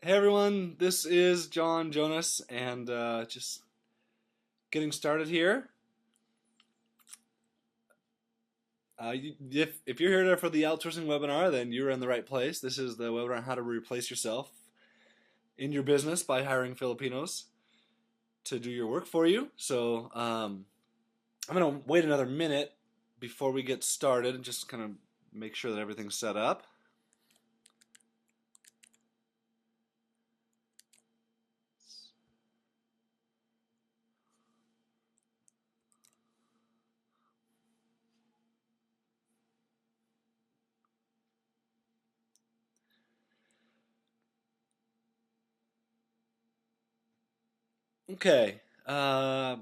Hey everyone, this is Jonas, and just getting started here. If you're here for the outsourcing webinar, then you're in the right place. This is the webinar on how to replace yourself in your business by hiring Filipinos to do your work for you. I'm going to wait another minute before we get started and just kind of make sure that everything's set up. Okay, I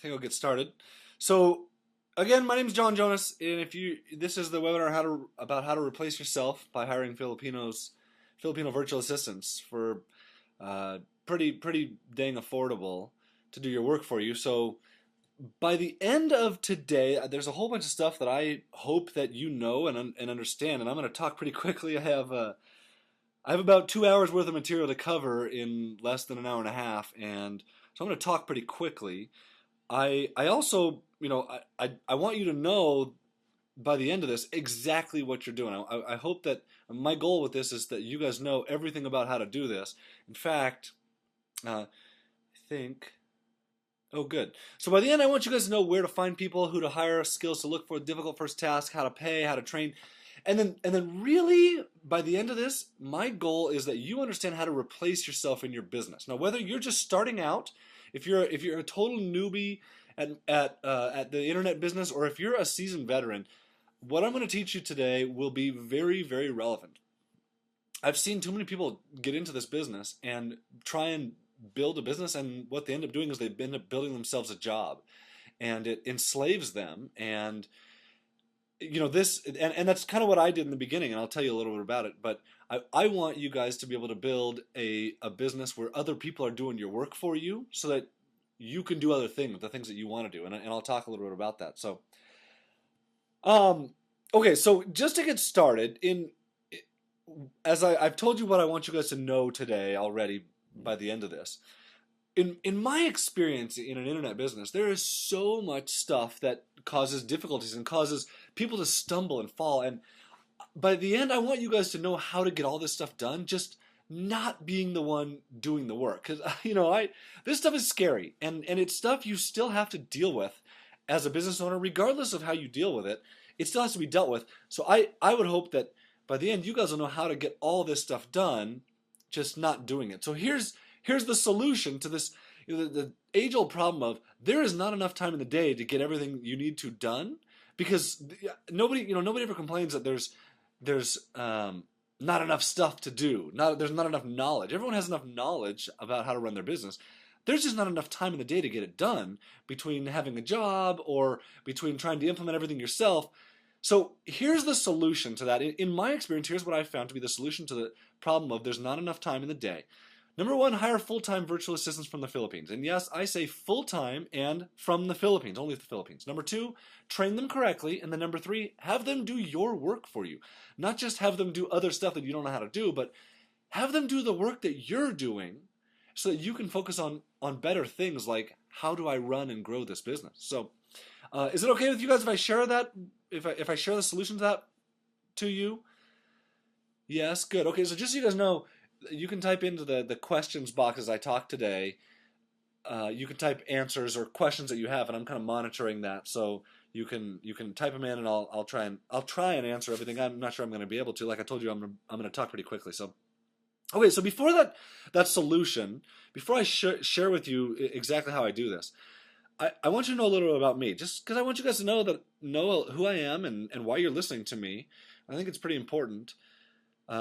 think I'll get started. So, again, my name is Jonas, and this is the webinar about how to replace yourself by hiring Filipino virtual assistants for pretty dang affordable to do your work for you. So, by the end of today, there's a whole bunch of stuff that I hope that you know and understand, and I'm going to talk pretty quickly. I have about 2 hours worth of material to cover in less than an hour and a half, and so I'm going to talk pretty quickly. I also, I want you to know by the end of this exactly what you're doing. I hope that my goal with this is that you guys know everything about how to do this. In fact, I think. Oh, good. So by the end, I want you guys to know where to find people, who to hire, skills to look for, difficult first task, how to pay, how to train, and then really by the end of this, my goal is that you understand how to replace yourself in your business. Now, whether you're just starting out, if you're a total newbie at the internet business, or if you're a seasoned veteran, what I'm going to teach you today will be very relevant. I've seen too many people get into this business and try and build a business, and what they end up doing is they end up building themselves a job, and it enslaves them. And and that's kind of what I did in the beginning, and I'll tell you a little bit about it. But I want you guys to be able to build a business where other people are doing your work for you, so that you can do other things, the things that you want to do, and I'll talk a little bit about that. Um, okay, so just to get started, as I've told you what I want you guys to know today already by the end of this. In my experience in an internet business, there is so much stuff that causes difficulties and causes people to stumble and fall. And by the end, I want you guys to know how to get all this stuff done, just not being the one doing the work. Because I this stuff is scary, and it's stuff you still have to deal with as a business owner, regardless of how you deal with it. It still has to be dealt with. So I would hope that by the end, you guys will know how to get all this stuff done, just not doing it. So here's the solution to this. The age-old problem of there is not enough time in the day to get everything you need to done, because nobody ever complains that there's not enough stuff to do. There's not enough knowledge. Everyone has enough knowledge about how to run their business. There's just not enough time in the day to get it done, between having a job or between trying to implement everything yourself. So here's the solution to that. In my experience, here's what I found to be the solution to the problem of there's not enough time in the day. Number one, hire full-time virtual assistants from the Philippines. And yes, I say full-time and from the Philippines, only the Philippines. Number two, train them correctly. And then number three, have them do your work for you. Not just have them do other stuff that you don't know how to do, but have them do the work that you're doing, so that you can focus on better things like, how do I run and grow this business? So is it okay with you guys if I share that, if I share the solution to that to you? Yes, good. Okay, so just so you guys know, you can type into the questions box as I talk today. You can type answers or questions that you have, and I'm kind of monitoring that. So you can type them in, and I'll try and answer everything. I'm not sure I'm going to be able to. Like I told you, I'm going to talk pretty quickly. So okay, so before that solution, before I share with you exactly how I do this, I want you to know a little bit about me, just because I want you guys to know who I am and why you're listening to me. I think it's pretty important.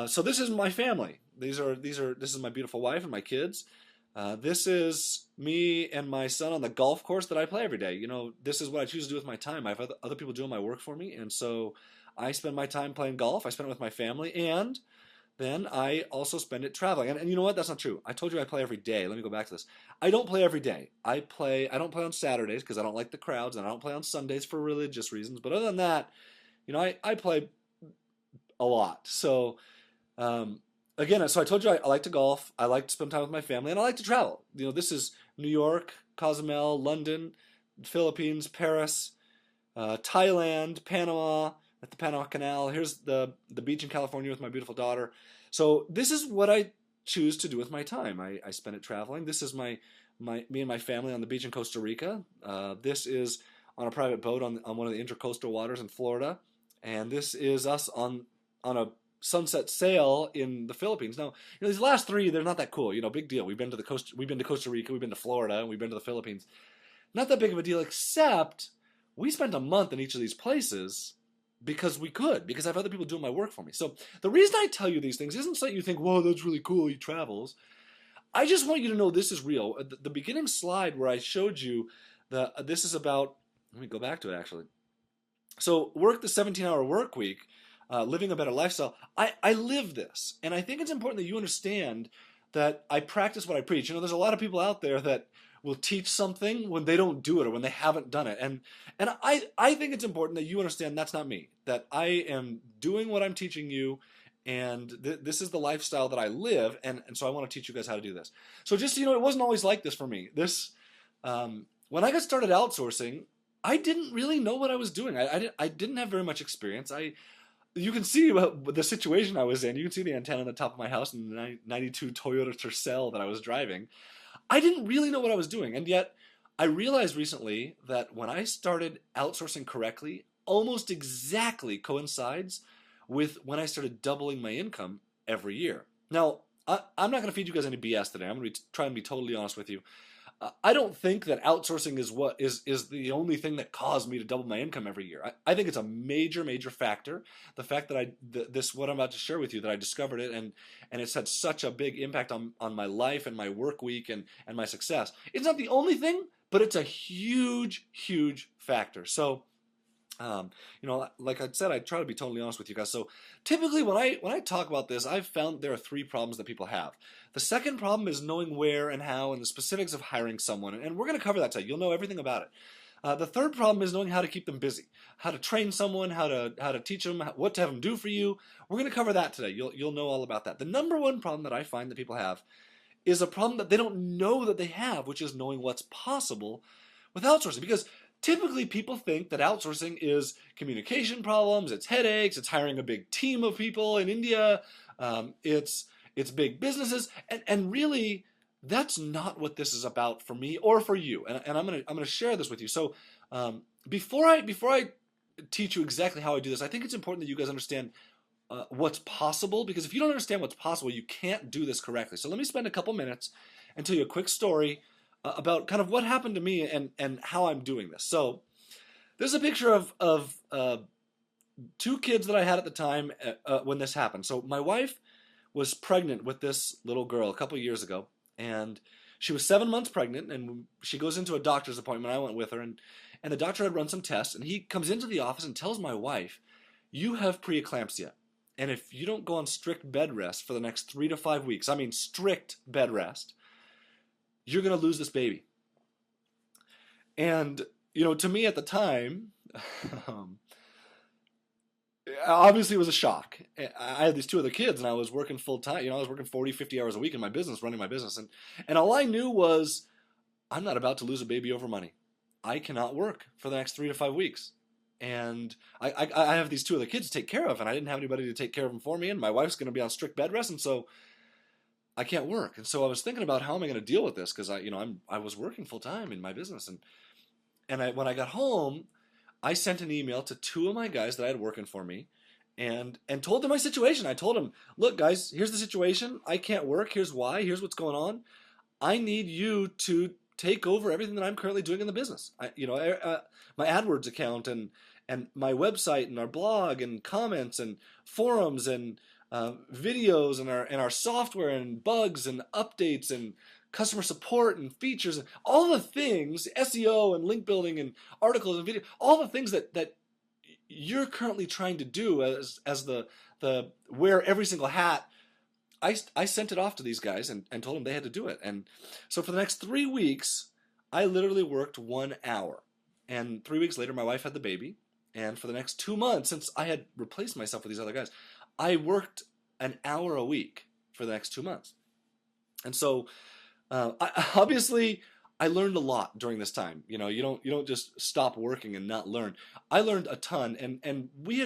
So this is my family. This is my beautiful wife and my kids. This is me and my son on the golf course that I play every day. This is what I choose to do with my time. I have other people doing my work for me, and so I spend my time playing golf. I spend it with my family, and then I also spend it traveling. And you know what? That's not true. I told you I play every day. Let me go back to this. I don't play every day. I don't play on Saturdays because I don't like the crowds, and I don't play on Sundays for religious reasons. But other than that, I play a lot. So, um, again, so I told you I like to golf, I like to spend time with my family, and I like to travel. This is New York, Cozumel, London, Philippines, Paris, Thailand, Panama, at the Panama Canal. Here's the beach in California with my beautiful daughter. So this is what I choose to do with my time. I spend it traveling. This is me and my family on the beach in Costa Rica. This is on a private boat on one of the intercoastal waters in Florida, and this is us on a sunset sail in the Philippines. Now, these last three, they're not that cool. Big deal. We've been to Costa Rica, we've been to Florida, and we've been to the Philippines. Not that big of a deal, except we spent a month in each of these places because we could, because I have other people doing my work for me. So the reason I tell you these things isn't so that you think, whoa, that's really cool, he travels. I just want you to know this is real. The beginning slide where I showed you this is about, let me go back to it actually. So work the 17-hour work week, living a better lifestyle. I live this, and I think it's important that you understand that I practice what I preach. There's a lot of people out there that will teach something when they don't do it or when they haven't done it. And I think it's important that you understand that's not me, that I am doing what I'm teaching you, and this is the lifestyle that I live, and so I want to teach you guys how to do this. So just so you know, it wasn't always like this for me. When I got started outsourcing, I didn't really know what I was doing. I didn't have very much experience. You can see the situation I was in. You can see the antenna on the top of my house and the 92 Toyota Tercel that I was driving. I didn't really know what I was doing, and yet I realized recently that when I started outsourcing correctly, almost exactly coincides with when I started doubling my income every year. Now, I'm not going to feed you guys any BS today. I'm going to try and be totally honest with you. I don't think that outsourcing is the only thing that caused me to double my income every year. I think it's a major factor. The fact that what I'm about to share with you, that I discovered it, and it's had such a big impact on my life and my work week and my success. It's not the only thing, but it's a huge factor. So like I said, I try to be totally honest with you guys. So typically when I talk about this, I've found there are three problems that people have. The second problem is knowing where and how and the specifics of hiring someone. And we're going to cover that today. You'll know everything about it. The third problem is knowing how to keep them busy, how to train someone, how to teach them, what to have them do for you. We're going to cover that today. You'll know all about that. The number one problem that I find that people have is a problem that they don't know that they have, which is knowing what's possible with outsourcing. Because typically people think that outsourcing is communication problems, it's headaches, it's hiring a big team of people in India, it's big businesses, and really that's not what this is about for me or for you. And I'm gonna share this with you. So before I teach you exactly how I do this, I think it's important that you guys understand what's possible, because if you don't understand what's possible, you can't do this correctly. So let me spend a couple minutes and tell you a quick story about kind of what happened to me and how I'm doing this. So there's a picture of two kids that I had at the time when this happened. So my wife was pregnant with this little girl a couple years ago, and she was 7 months pregnant, and she goes into a doctor's appointment. I went with her, and the doctor had run some tests, and he comes into the office and tells my wife, "You have preeclampsia, and if you don't go on strict bed rest for the next 3 to 5 weeks, I mean strict bed rest, you're going to lose this baby." And, to me at the time, obviously it was a shock. I had these two other kids, and I was working full time. I was working 40, 50 hours a week in my business, running my business. And all I knew was, I'm not about to lose a baby over money. I cannot work for the next 3 to 5 weeks. And I have these two other kids to take care of, and I didn't have anybody to take care of them for me, and my wife's going to be on strict bed rest, and so I can't work. And so I was thinking about how am I going to deal with this, because I was working full time in my business, and when I got home, I sent an email to two of my guys that I had working for me, and told them my situation. I told them, "Look, guys, here's the situation. I can't work. Here's why. Here's what's going on. I need you to take over everything that I'm currently doing in the business. My AdWords account and my website and our blog and comments and forums and videos and our software and bugs and updates and customer support and features and all the things, SEO and link building and articles and video, all the things that you're currently trying to do as the wear every single hat." I sent it off to these guys and told them they had to do it. And so for the next 3 weeks, I literally worked 1 hour. And 3 weeks later, my wife had the baby. And for the next 2 months, since I had replaced myself with these other guys, I worked an hour a week. for the next 2 months. And so obviously I learned a lot during this time. You don't just stop working and not learn. I learned a ton, and we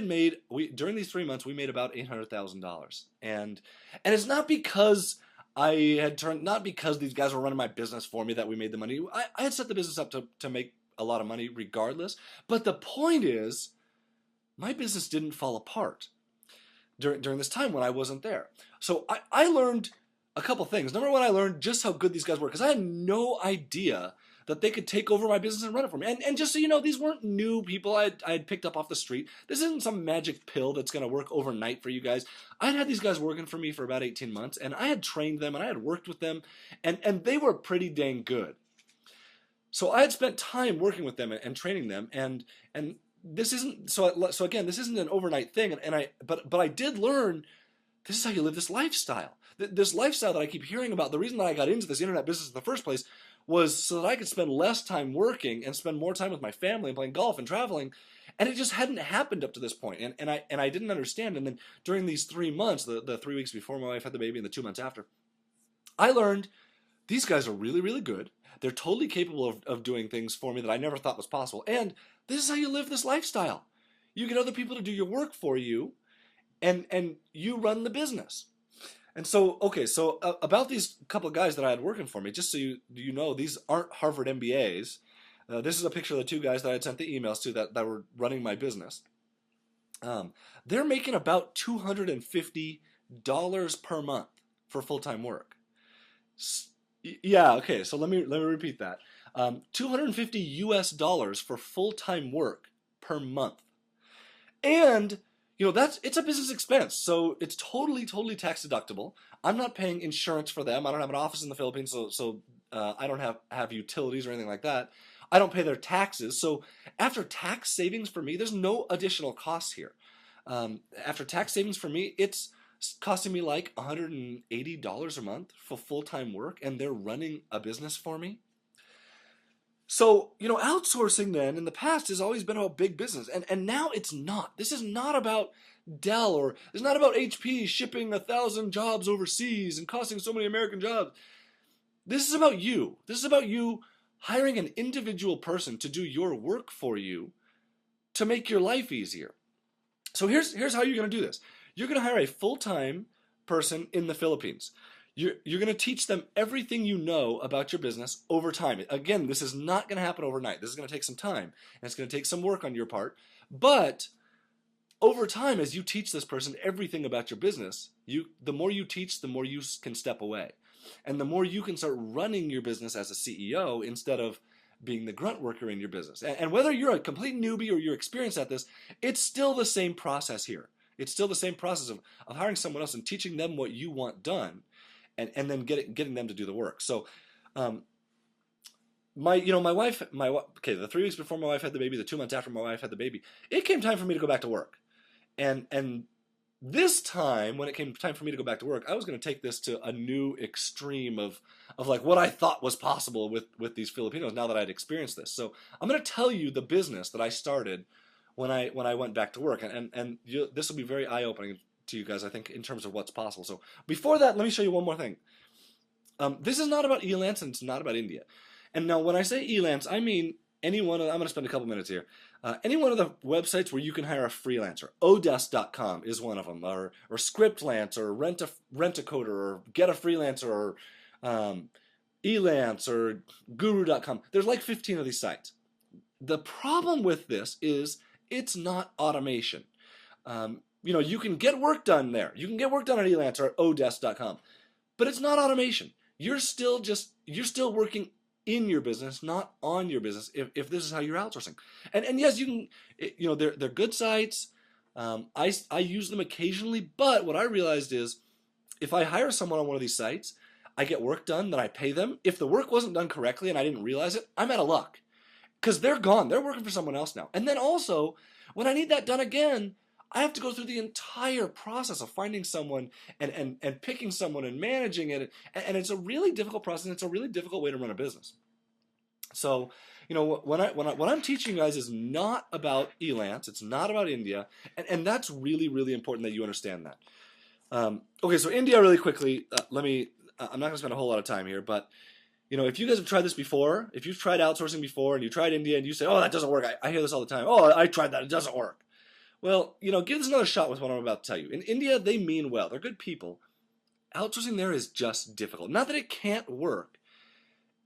during these 3 months we made about $800,000, and it's not because not because these guys were running my business for me that we made the money. I had set the business up to make a lot of money regardless. But the point is, my business didn't fall apart during this time when I wasn't there. So I learned a couple things. Number one, I learned just how good these guys were, because I had no idea that they could take over my business and run it for me. And just so you know, these weren't new people I had picked up off the street. This isn't some magic pill that's going to work overnight for you guys. I'd had these guys working for me for about 18 months, and I had trained them, and I had worked with them, and they were pretty dang good. So I had spent time working with them and training them, and this isn't so again, this isn't an overnight thing, but I did learn this is how you live this lifestyle. This lifestyle that I keep hearing about, the reason that I got into this internet business in the first place was so that I could spend less time working and spend more time with my family and playing golf and traveling. And it just hadn't happened up to this point. And I didn't understand. And then during these 3 months, the 3 weeks before my wife had the baby and the 2 months after, I learned these guys are really, really good. They're totally capable of doing things for me that I never thought was possible. And this is how you live this lifestyle. You get other people to do your work for you, and you run the business. And so, okay, so about these couple of guys that I had working for me, just so you know, these aren't Harvard MBAs. This is a picture of the two guys that I had sent the emails to that were running my business. They're making about $250 per month for full-time work. Yeah, okay, so let me repeat that. $250 for full-time work per month. And it's a business expense, so it's totally tax deductible. I'm not paying insurance for them. I don't have an office in the Philippines, so I don't have utilities or anything like that. I don't pay their taxes. So after tax savings for me, there's no additional costs here. After tax savings for me, it's costing me like $180 a month for full-time work, and they're running a business for me. So, outsourcing then in the past has always been about big business, and now it's not. This is not about Dell, or it's not about HP shipping 1,000 jobs overseas and costing so many American jobs. This is about you. This is about you hiring an individual person to do your work for you to make your life easier. So here's how you're going to do this. You're going to hire a full-time person in the Philippines. You're going to teach them everything you know about your business over time. Again, this is not going to happen overnight. This is going to take some time, and it's going to take some work on your part. But over time, as you teach this person everything about your business, the more you teach, the more you can step away. And the more you can start running your business as a CEO instead of being the grunt worker in your business. And whether you're a complete newbie or you're experienced at this, it's still the same process here. It's still the same process of hiring someone else and teaching them what you want done. And then getting them to do the work. So, my wife, the 3 weeks before my wife had the baby, the 2 months after my wife had the baby, it came time for me to go back to work. And this time, when it came time for me to go back to work, I was going to take this to a new extreme of like what I thought was possible with these Filipinos now that I'd experienced this. So I'm going to tell you the business that I started when I went back to work, and this will be very eye-opening to you guys, I think, in terms of what's possible. So before that, let me show you one more thing. This is not about Elance, and it's not about India. And now when I say Elance, I mean I'm going to spend a couple minutes here. Any one of the websites where you can hire a freelancer. Odesk.com is one of them, or Scriptlance, or Rent-A-Coder, or Get a Freelancer, or Elance, or Guru.com. There's like 15 of these sites. The problem with this is it's not automation. You can get work done there. You can get work done at Elance or at Odesk.com, but it's not automation. You're still working in your business, not on your business. If this is how you're outsourcing, and yes, you can. They're good sites. I use them occasionally, but what I realized is, if I hire someone on one of these sites, I get work done, then I pay them. If the work wasn't done correctly and I didn't realize it, I'm out of luck, because they're gone. They're working for someone else now. And then also, when I need that done again, I have to go through the entire process of finding someone and picking someone and managing it. And it's a really difficult process, and it's a really difficult way to run a business. So, what I'm teaching you guys is not about Elance. It's not about India. And that's really, really important that you understand that. Okay, so India really quickly. I'm not going to spend a whole lot of time here, but if you guys have tried this before, if you've tried outsourcing before and you tried India and you say, oh, that doesn't work. I hear this all the time. Oh, I tried that. It doesn't work. Well, give this another shot with what I'm about to tell you. In India, they mean well. They're good people. Outsourcing there is just difficult. Not that it can't work.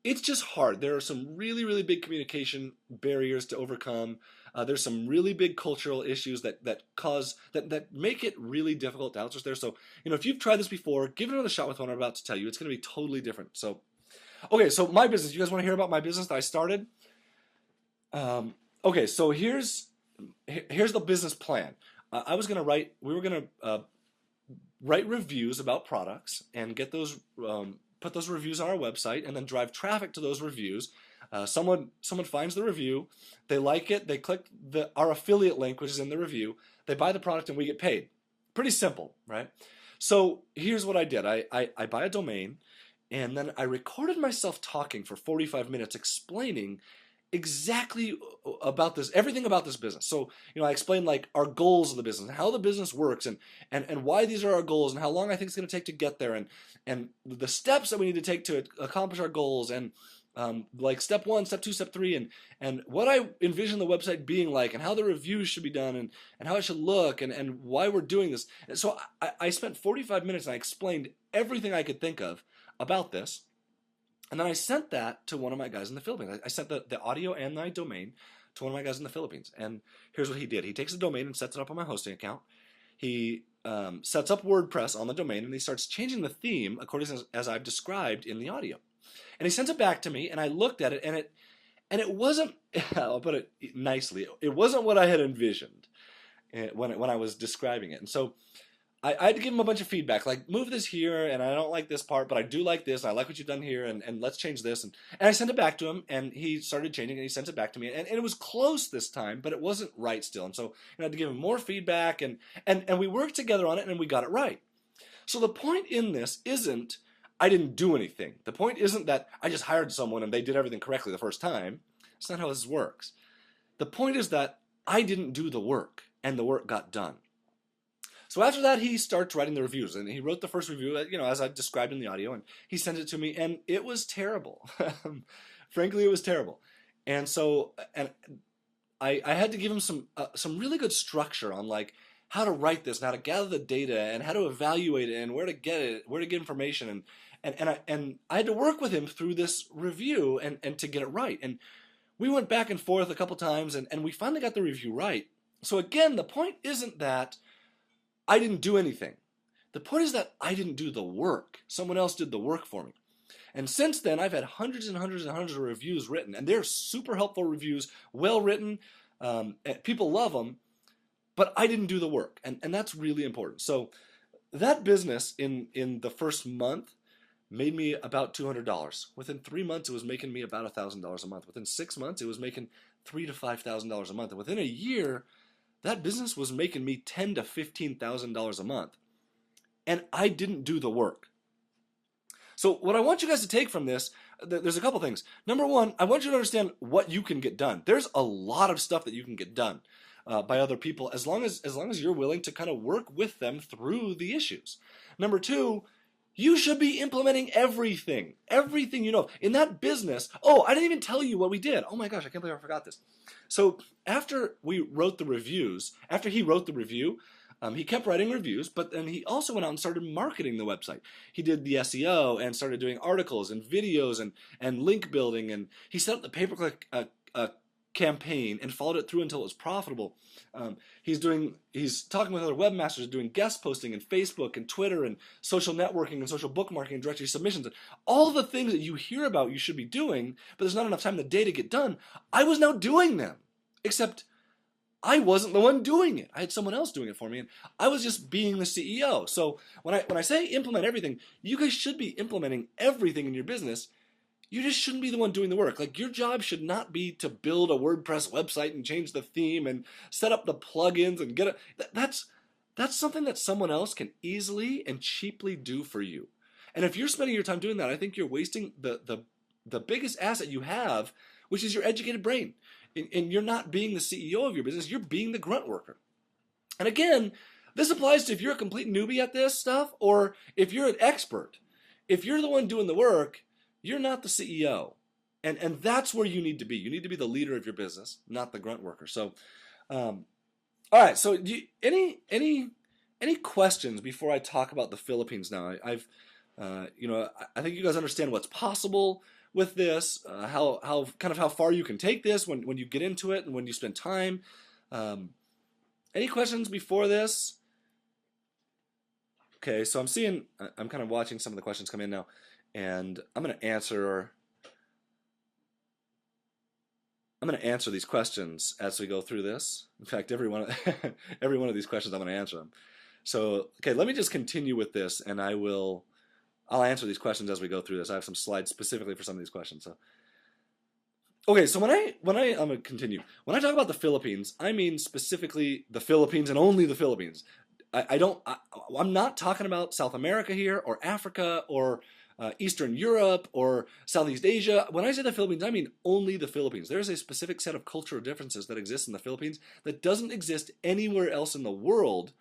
It's just hard. There are some really, really big communication barriers to overcome. There's some really big cultural issues that make it really difficult to outsource there. So, if you've tried this before, give it another shot with what I'm about to tell you. It's going to be totally different. So, okay, so my business. You guys want to hear about my business that I started? Okay, so here's the business plan. We were going to write reviews about products and get those, put those reviews on our website, and then drive traffic to those reviews. Someone finds the review, they like it, they click our affiliate link, which is in the review, they buy the product, and we get paid. Pretty simple, right? So here's what I did. I buy a domain, and then I recorded myself talking for 45 minutes explaining exactly about this, everything about this business. So, I explained like our goals of the business, how the business works, and why these are our goals, and how long I think it's going to take to get there, and the steps that we need to take to accomplish our goals, and like step 1, step 2, step 3, and what I envision the website being like, and how the reviews should be done, and how it should look, and why we're doing this. And so I spent 45 minutes and I explained everything I could think of about this. And then I sent that to one of my guys in the Philippines. I sent the audio and my domain to one of my guys in the Philippines. And here's what he did. He takes the domain and sets it up on my hosting account. He sets up WordPress on the domain, and he starts changing the theme according as I've described in the audio. And he sent it back to me, and I looked at it, and it wasn't, I'll put it nicely, it wasn't what I had envisioned when I was describing it. And so I had to give him a bunch of feedback, like move this here, and I don't like this part, but I do like this, and I like what you've done here, and let's change this. And I sent it back to him, and he started changing, and he sent it back to me, and it was close this time, but it wasn't right still. And so I had to give him more feedback, and we worked together on it, and we got it right. So the point in this isn't I didn't do anything. The point isn't that I just hired someone and they did everything correctly the first time. That's not how this works. The point is that I didn't do the work, and the work got done. So after that, he starts writing the reviews, and he wrote the first review, as I described in the audio, and he sent it to me, and it was terrible. Frankly, it was terrible. And so, I had to give him some really good structure on like how to write this, and how to gather the data, and how to evaluate it, and where to get it, where to get information, and I had to work with him through this review and to get it right. And we went back and forth a couple times, and we finally got the review right. So again, the point isn't that I didn't do anything. The point is that I didn't do the work. Someone else did the work for me. And since then, I've had hundreds and hundreds and hundreds of reviews written, and they're super helpful reviews, well written. People love them, but I didn't do the work, and that's really important. So that business in the first month made me about $200. Within 3 months, it was making me about $1,000 a month. Within 6 months, it was making $3,000 to $5,000 a month. And within a year, that business was making me $10,000 to $15,000 a month. And I didn't do the work. So what I want you guys to take from this, there's a couple things. Number one, I want you to understand what you can get done. There's a lot of stuff that you can get done by other people as long as you're willing to kind of work with them through the issues. Number two, you should be implementing everything you know. In that business, I didn't even tell you what we did. Oh my gosh, I can't believe I forgot this. So after he wrote the review, he kept writing reviews, but then he also went out and started marketing the website. He did the SEO and started doing articles and videos and link building, and he set up the pay-per-click campaign and followed it through until it was profitable. He's talking with other webmasters, doing guest posting and Facebook and Twitter and social networking and social bookmarking and directory submissions and all the things that you hear about you should be doing, but there's not enough time in the day to get done. I was now doing them, except I wasn't the one doing it. I had someone else doing it for me, and I was just being the CEO. So when I say implement everything, you guys should be implementing everything in your business. You just shouldn't be the one doing the work. Like, your job should not be to build a WordPress website and change the theme and set up the plugins and get it. That's something that someone else can easily and cheaply do for you. And if you're spending your time doing that, I think you're wasting the biggest asset you have, which is your educated brain. And you're not being the CEO of your business, you're being the grunt worker. And again, This applies to if you're a complete newbie at this stuff or if you're an expert. If you're the one doing the work, you're not the CEO. And that's where you need to be. You need to be the leader of your business, not the grunt worker. So, all right. So, any questions before I talk about the Philippines now? I think you guys understand what's possible with this, how far you can take this when you get into it and when you spend time. Any questions before this? Okay, so I'm kind of watching some of the questions come in now, and I'm going to answer these questions as we go through this. In fact, every one of these questions I'm going to answer them. So, okay, let me just continue with this, and I'll answer these questions as we go through this. I have some slides specifically for some of these questions. So, okay, so I'm going to continue. When I talk about the Philippines, I mean specifically the Philippines and only the Philippines. I'm not talking about South America here or Africa or Eastern Europe or Southeast Asia. When I say the Philippines, I mean only the Philippines. There is a specific set of cultural differences that exist in the Philippines that doesn't exist anywhere else in the world.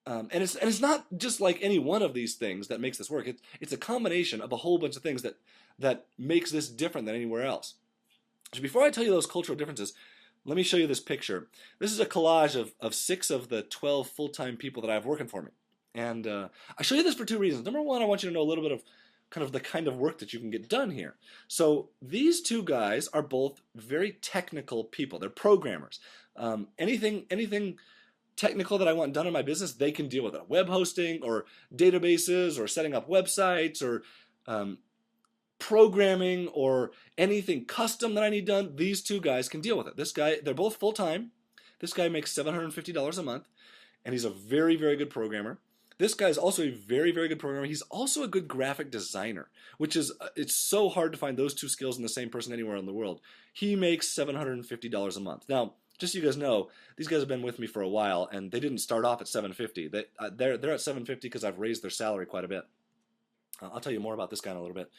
And it's not just like any one of these things that makes this work. It's a combination of a whole bunch of things that makes this different than anywhere else. So before I tell you those cultural differences, let me show you this picture. This is a collage of 6 of the 12 full-time people that I have working for me. And I show you this for 2 reasons. Number one, I want you to know a little bit of the kind of work that you can get done here. So these 2 guys are both very technical people. They're programmers. Anything technical that I want done in my business, they can deal with it. Web hosting or databases or setting up websites or programming or anything custom that I need done, these 2 guys can deal with it. This guy, they're both full-time. This guy makes $750 a month, and he's a very, very good programmer. This guy is also a very, very good programmer. He's also a good graphic designer, which is, it's so hard to find those 2 skills in the same person anywhere in the world. He makes $750 a month. Now, just so you guys know, these guys have been with me for a while, and they didn't start off at $750. They're at $750 because I've raised their salary quite a bit. I'll tell you more about this guy in a little bit.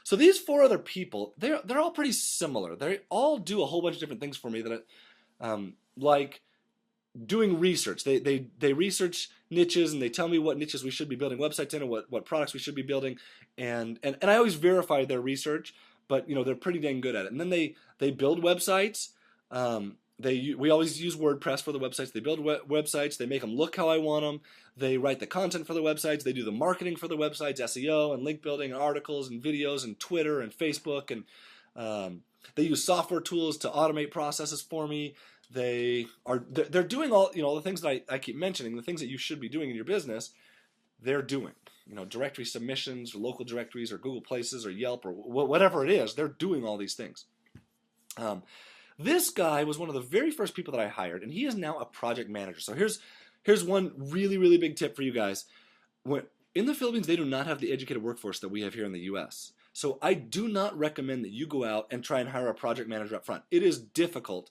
So these 4 other people, they're all pretty similar. They all do a whole bunch of different things for me that, like doing research. They research niches and they tell me what niches we should be building websites in and what products we should be building. And I always verify their research, but they're pretty dang good at it. And then they build websites. We always use WordPress for the websites. They build websites. They make them look how I want them. They write the content for the websites. They do the marketing for the websites, SEO and link building and articles and videos and Twitter and Facebook. And they use software tools to automate processes for me. They're doing all the things that I keep mentioning, the things that you should be doing in your business. They're doing directory submissions or local directories or Google Places or Yelp or whatever it is. They're doing all these things. This guy was one of the very first people that I hired, and he is now a project manager. So here's one really, really big tip for you guys. In the Philippines, they do not have the educated workforce that we have here in the U.S. So I do not recommend that you go out and try and hire a project manager up front. It is difficult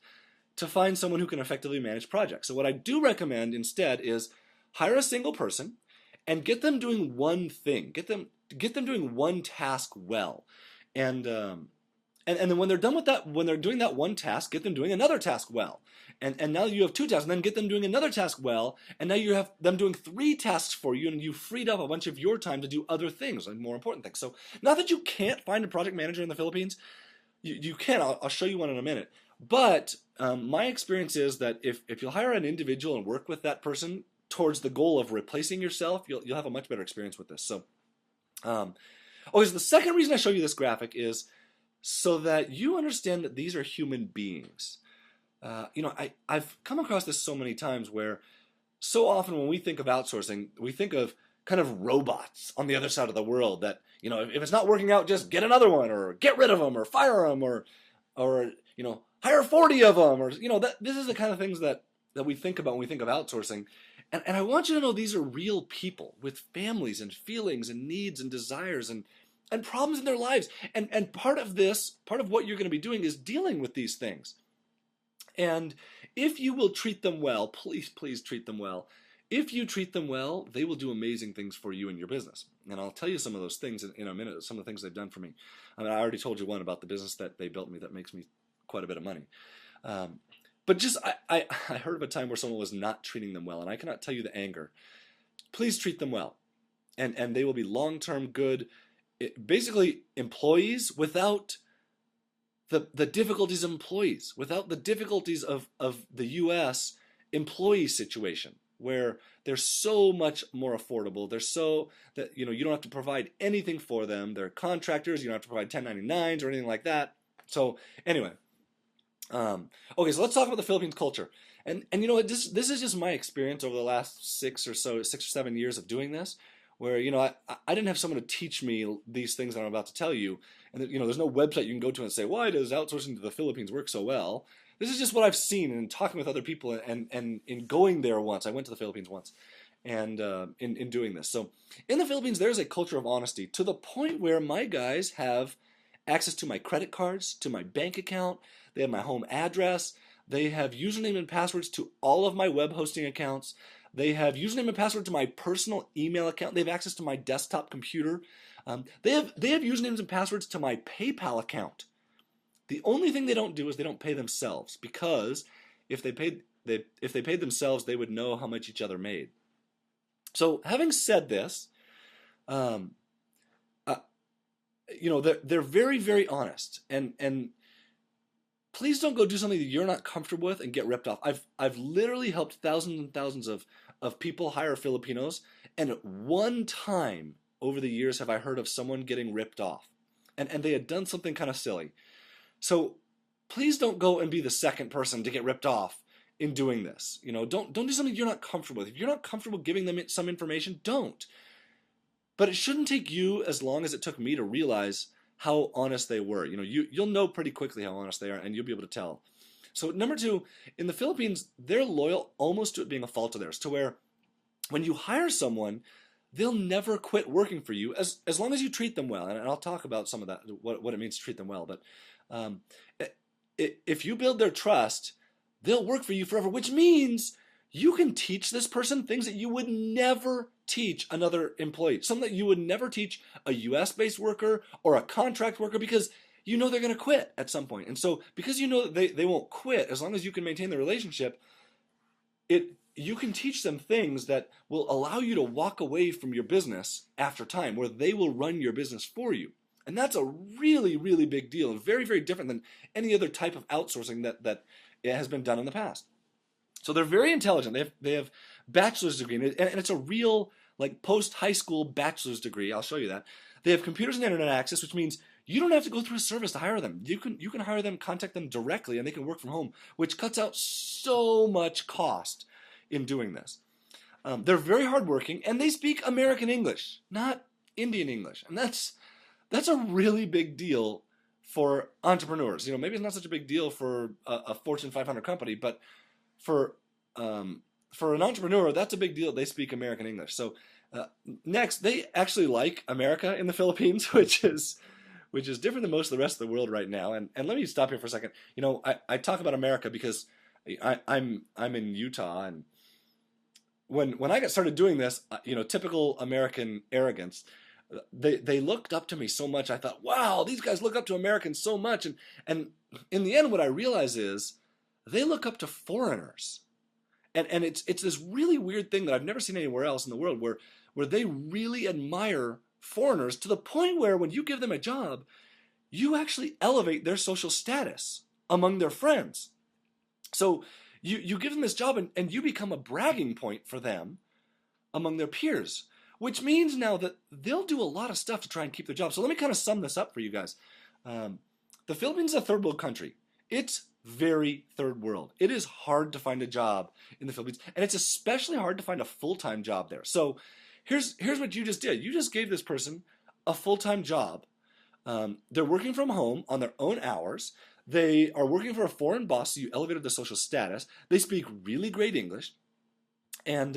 to find someone who can effectively manage projects. So what I do recommend instead is hire a single person and get them doing one thing. Get them doing one task well. And then when they're done with that, when they're doing that one task, get them doing another task well. And now you have 2 tasks, and then get them doing another task well, and now you have them doing 3 tasks for you, and you've freed up a bunch of your time to do other things, like more important things. So not that you can't find a project manager in the Philippines, you can. I'll show you one in a minute. But my experience is that if you'll hire an individual and work with that person towards the goal of replacing yourself, you'll have a much better experience with this. So, so the second reason I show you this graphic is so that you understand that these are human beings. I've come across this so many times where so often when we think of outsourcing, we think of kind of robots on the other side of the world that, if it's not working out, just get another one or get rid of them or fire them or hire 40 of them or, this is the kind of things that we think about when we think of outsourcing. And I want you to know these are real people with families and feelings and needs and desires and problems in their lives. And part of what you're going to be doing is dealing with these things. And if you will treat them well, please treat them well. If you treat them well, they will do amazing things for you and your business. And I'll tell you some of those things in a minute, some of the things they've done for me. I already told you one about the business that they built me that makes me quite a bit of money. But just I heard of a time where someone was not treating them well, and I cannot tell you the anger. Please treat them well, and they will be long-term good, basically employees without the difficulties of employees, without the difficulties of the U.S. employee situation, where they're so much more affordable. They're so that, you know, you don't have to provide anything for them. They're contractors. You don't have to provide 1099s or anything like that. So anyway, okay, so let's talk about the Philippines culture. And you know, this is just my experience over the last 6 or 7 years of doing this, where, you know, I didn't have someone to teach me these things that I'm about to tell you, and you know, there's no website you can go to and say, why does outsourcing to the Philippines work so well? This is just what I've seen in talking with other people, and in going there once. I went to the Philippines once, and in doing this. So in the Philippines, there's a culture of honesty to the point where my guys have access to my credit cards, to my bank account. They have my home address. They have username and passwords to all of my web hosting accounts. They have username and password to my personal email account. They have access to my desktop computer. They have usernames and passwords to my PayPal account. The only thing they don't do is they don't pay themselves, because if they paid themselves, they would know how much each other made. So having said this, you know, they're very, very honest, and please don't go do something that you're not comfortable with and get ripped off. I've literally helped thousands and thousands of people hire Filipinos, and at one time over the years have I heard of someone getting ripped off, and they had done something kind of silly. So please don't go and be the second person to get ripped off in doing this. You know, don't do something you're not comfortable with. If you're not comfortable giving them some information, don't. But it shouldn't take you as long as it took me to realize how honest they were. You know, you'll know pretty quickly how honest they are, and you'll be able to tell. So number two, in the Philippines, they're loyal almost to it being a fault of theirs, to where when you hire someone, they'll never quit working for you as long as you treat them well. And I'll talk about some of that, what it means to treat them well. But if you build their trust, they'll work for you forever, which means you can teach this person things that you would never teach another employee, something that you would never teach a US-based worker or a contract worker, because you know they're going to quit at some point. And so because you know that they won't quit, as long as you can maintain the relationship, you can teach them things that will allow you to walk away from your business after time, where they will run your business for you. And that's a really, really big deal, and very, very different than any other type of outsourcing that has been done in the past. So they're very intelligent. They have bachelor's degree, and it's a real, like, post-high school bachelor's degree. I'll show you that. They have computers and internet access, which means you don't have to go through a service to hire them. You can hire them, contact them directly, and they can work from home, which cuts out so much cost in doing this. They're very hardworking, and they speak American English, not Indian English, and that's a really big deal for entrepreneurs. You know, maybe it's not such a big deal for a Fortune 500 company, but for an entrepreneur, that's a big deal. They speak American English. So next, they actually like America in the Philippines, which is different than most of the rest of the world right now. And let me stop here for a second. You know, I talk about America because I'm in Utah, and when I got started doing this, you know, typical American arrogance. They looked up to me so much. I thought, wow, these guys look up to Americans so much. And in the end, what I realize is they look up to foreigners. And it's this really weird thing that I've never seen anywhere else in the world, where they really admire foreigners to the point where when you give them a job, you actually elevate their social status among their friends. So you give them this job, and you become a bragging point for them among their peers, which means now that they'll do a lot of stuff to try and keep their job. So let me kind of sum this up for you guys. The Philippines is a third world country. It's very third world. It is hard to find a job in the Philippines, and it's especially hard to find a full-time job there. So here's what you just did. You just gave this person a full-time job. They're working from home on their own hours. They are working for a foreign boss, so you elevated the social status. They speak really great English, and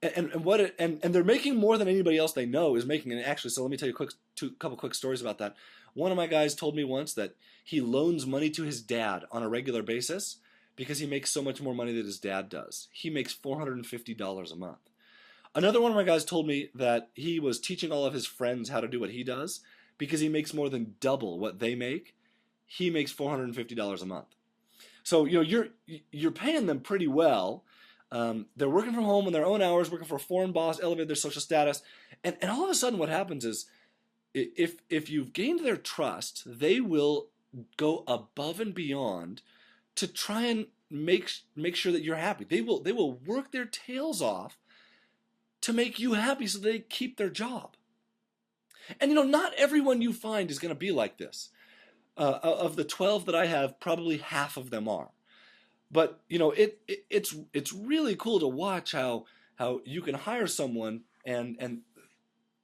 they're making more than anybody else they know is making. And actually, so let me tell you a couple quick stories about that. One of my guys told me once that he loans money to his dad on a regular basis because he makes so much more money than his dad does. He makes $450 a month. Another one of my guys told me that he was teaching all of his friends how to do what he does because he makes more than double what they make. He makes $450 a month. So you're paying them pretty well. They're working from home on their own hours, working for a foreign boss, elevated their social status, and all of a sudden what happens is if you've gained their trust, they will go above and beyond to try and make sure that you're happy. They will work their tails off to make you happy so they keep their job. And not everyone you find is going to be like this. Of the 12 that I have, probably half of them are. But it's really cool to watch how you can hire someone and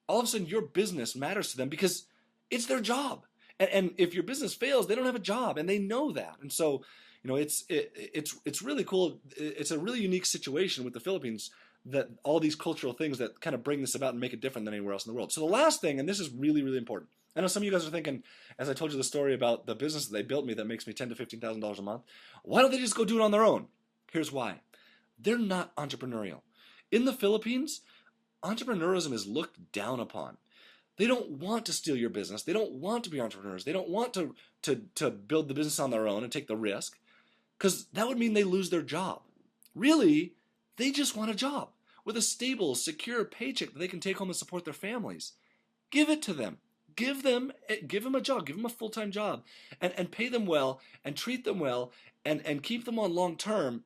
all of a sudden your business matters to them because it's their job. And if your business fails, they don't have a job, and they know that. And so, it's really cool. It's a really unique situation with the Philippines, that all these cultural things that kind of bring this about and make it different than anywhere else in the world. So the last thing, and this is really, really important. I know some of you guys are thinking, as I told you the story about the business that they built me that makes me $10,000 to $15,000 a month, why don't they just go do it on their own? Here's why. They're not entrepreneurial. In the Philippines, entrepreneurism is looked down upon. They don't want to steal your business. They don't want to be entrepreneurs. They don't want to build the business on their own and take the risk, because that would mean they lose their job. Really, they just want a job with a stable, secure paycheck that they can take home and support their families. Give it to them. Give them a job. Give them a full-time job, and pay them well, and treat them well, and keep them on long term,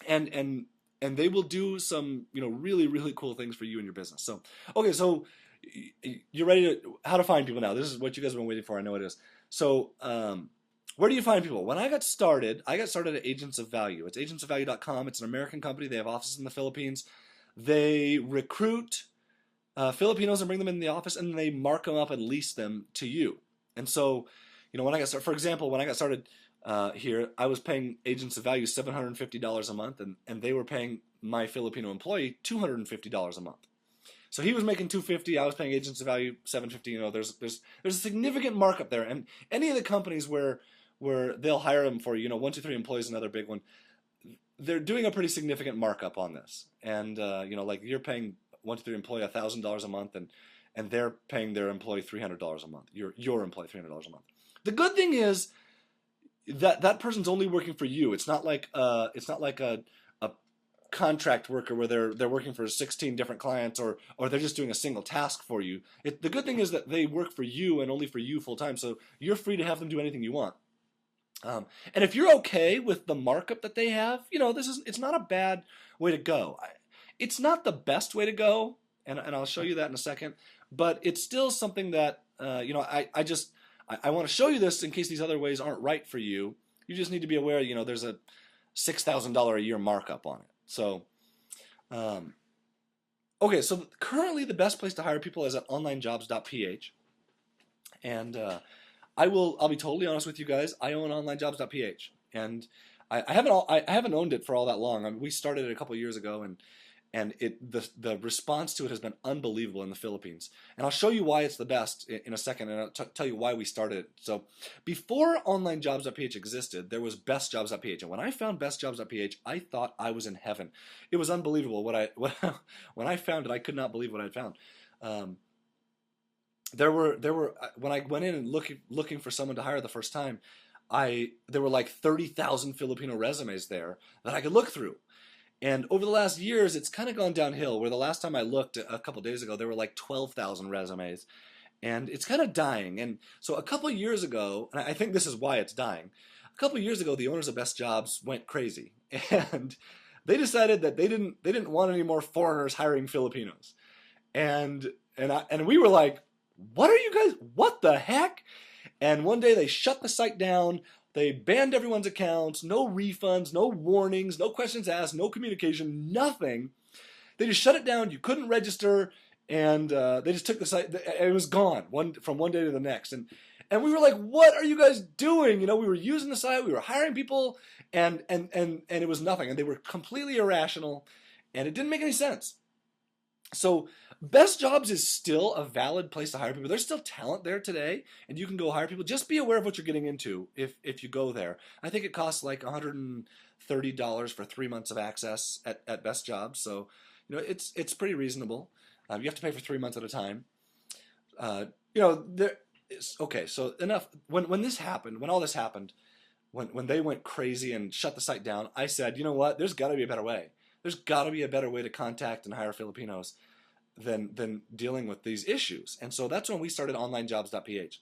and they will do some really, really cool things for you and your business. So okay, so you're ready how to find people now. This is what you guys have been waiting for. I know it is. So where do you find people? When I got started at Agents of Value. It's agentsofvalue.com. It's an American company. They have offices in the Philippines. They recruit Filipinos and bring them in the office, and they mark them up and lease them to you. And so, when I got started, for example, when I got started here, I was paying Agents of Value $750 a month, and they were paying my Filipino employee $250 a month. So he was making $250. I was paying Agents of Value $750. There's a significant markup there, and any of the companies where they'll hire them for 1, 2, 3 employees, another big one, they're doing a pretty significant markup on this. And like you're paying 1 to 3 employee $1,000 a month, and they're paying their employee $300 a month. Your employee $300 a month. The good thing is that person's only working for you. It's not like a contract worker where they're working for 16 different clients, or they're just doing a single task for you. The good thing is that they work for you and only for you full time, so you're free to have them do anything you want. And if you're okay with the markup that they have, it's not a bad way to go. It's not the best way to go, and I'll show you that in a second, but it's still something that, I want to show you this in case these other ways aren't right for you. You just need to be aware, there's a $6,000 a year markup on it. So, okay, so currently the best place to hire people is at onlinejobs.ph, and I'll be totally honest with you guys. I own onlinejobs.ph, and I haven't owned it for all that long. I mean, we started it a couple years ago, and the response to it has been unbelievable in the Philippines. And I'll show you why it's the best in a second, and I'll tell you why we started it. So before onlinejobs.ph existed, there was bestjobs.ph, and when I found bestjobs.ph, I thought I was in heaven. It was unbelievable when I found it. I could not believe what I'd found. There were when I went in and looking for someone to hire the first time, there were like 30,000 Filipino resumes there that I could look through. And over the last years, it's kind of gone downhill, where the last time I looked a couple days ago, there were like 12,000 resumes. And it's kind of dying. And so a couple of years ago, and I think this is why it's dying, a couple of years ago, the owners of Best Jobs went crazy. And they decided that they didn't want any more foreigners hiring Filipinos. And we were like, what are you guys, what the heck? And one day they shut the site down. They banned everyone's accounts, no refunds, no warnings, no questions asked, no communication, nothing. They just shut it down. You couldn't register, and they just took the site. It was gone from one day to the next. And we were like, what are you guys doing? We were using the site, we were hiring people, and it was nothing. And they were completely irrational, and it didn't make any sense. So Best Jobs is still a valid place to hire people. There's still talent there today, and you can go hire people. Just be aware of what you're getting into if you go there. I think it costs like $130 for 3 months of access at Best Jobs. So, it's pretty reasonable. You have to pay for 3 months at a time. Okay, so enough. When all this happened, when they went crazy and shut the site down, I said, you know what? There's got to be a better way. There's got to be a better way to contact and hire Filipinos than dealing with these issues. And so that's when we started onlinejobs.ph.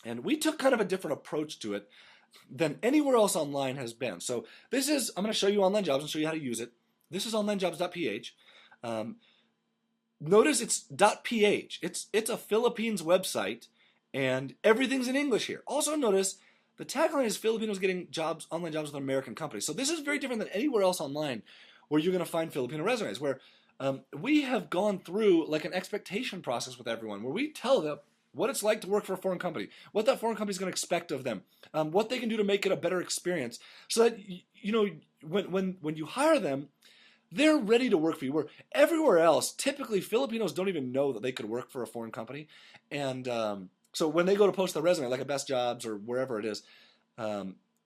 And we took kind of a different approach to it than anywhere else online has been. So this is, I'm going to show you online jobs and show you how to use it. This is onlinejobs.ph. Notice it's .ph. It's a Philippines website, and everything's in English here. Also notice the tagline is Filipinos getting jobs, online jobs with American companies. So this is very different than anywhere else online where you're going to find Filipino resumes, where we have gone through like an expectation process with everyone, where we tell them what it's like to work for a foreign company, what that foreign company is going to expect of them, what they can do to make it a better experience, so that you know when you hire them, they're ready to work for you. Where everywhere else, typically Filipinos don't even know that they could work for a foreign company, and so when they go to post their resume, like at Best Jobs or wherever it is,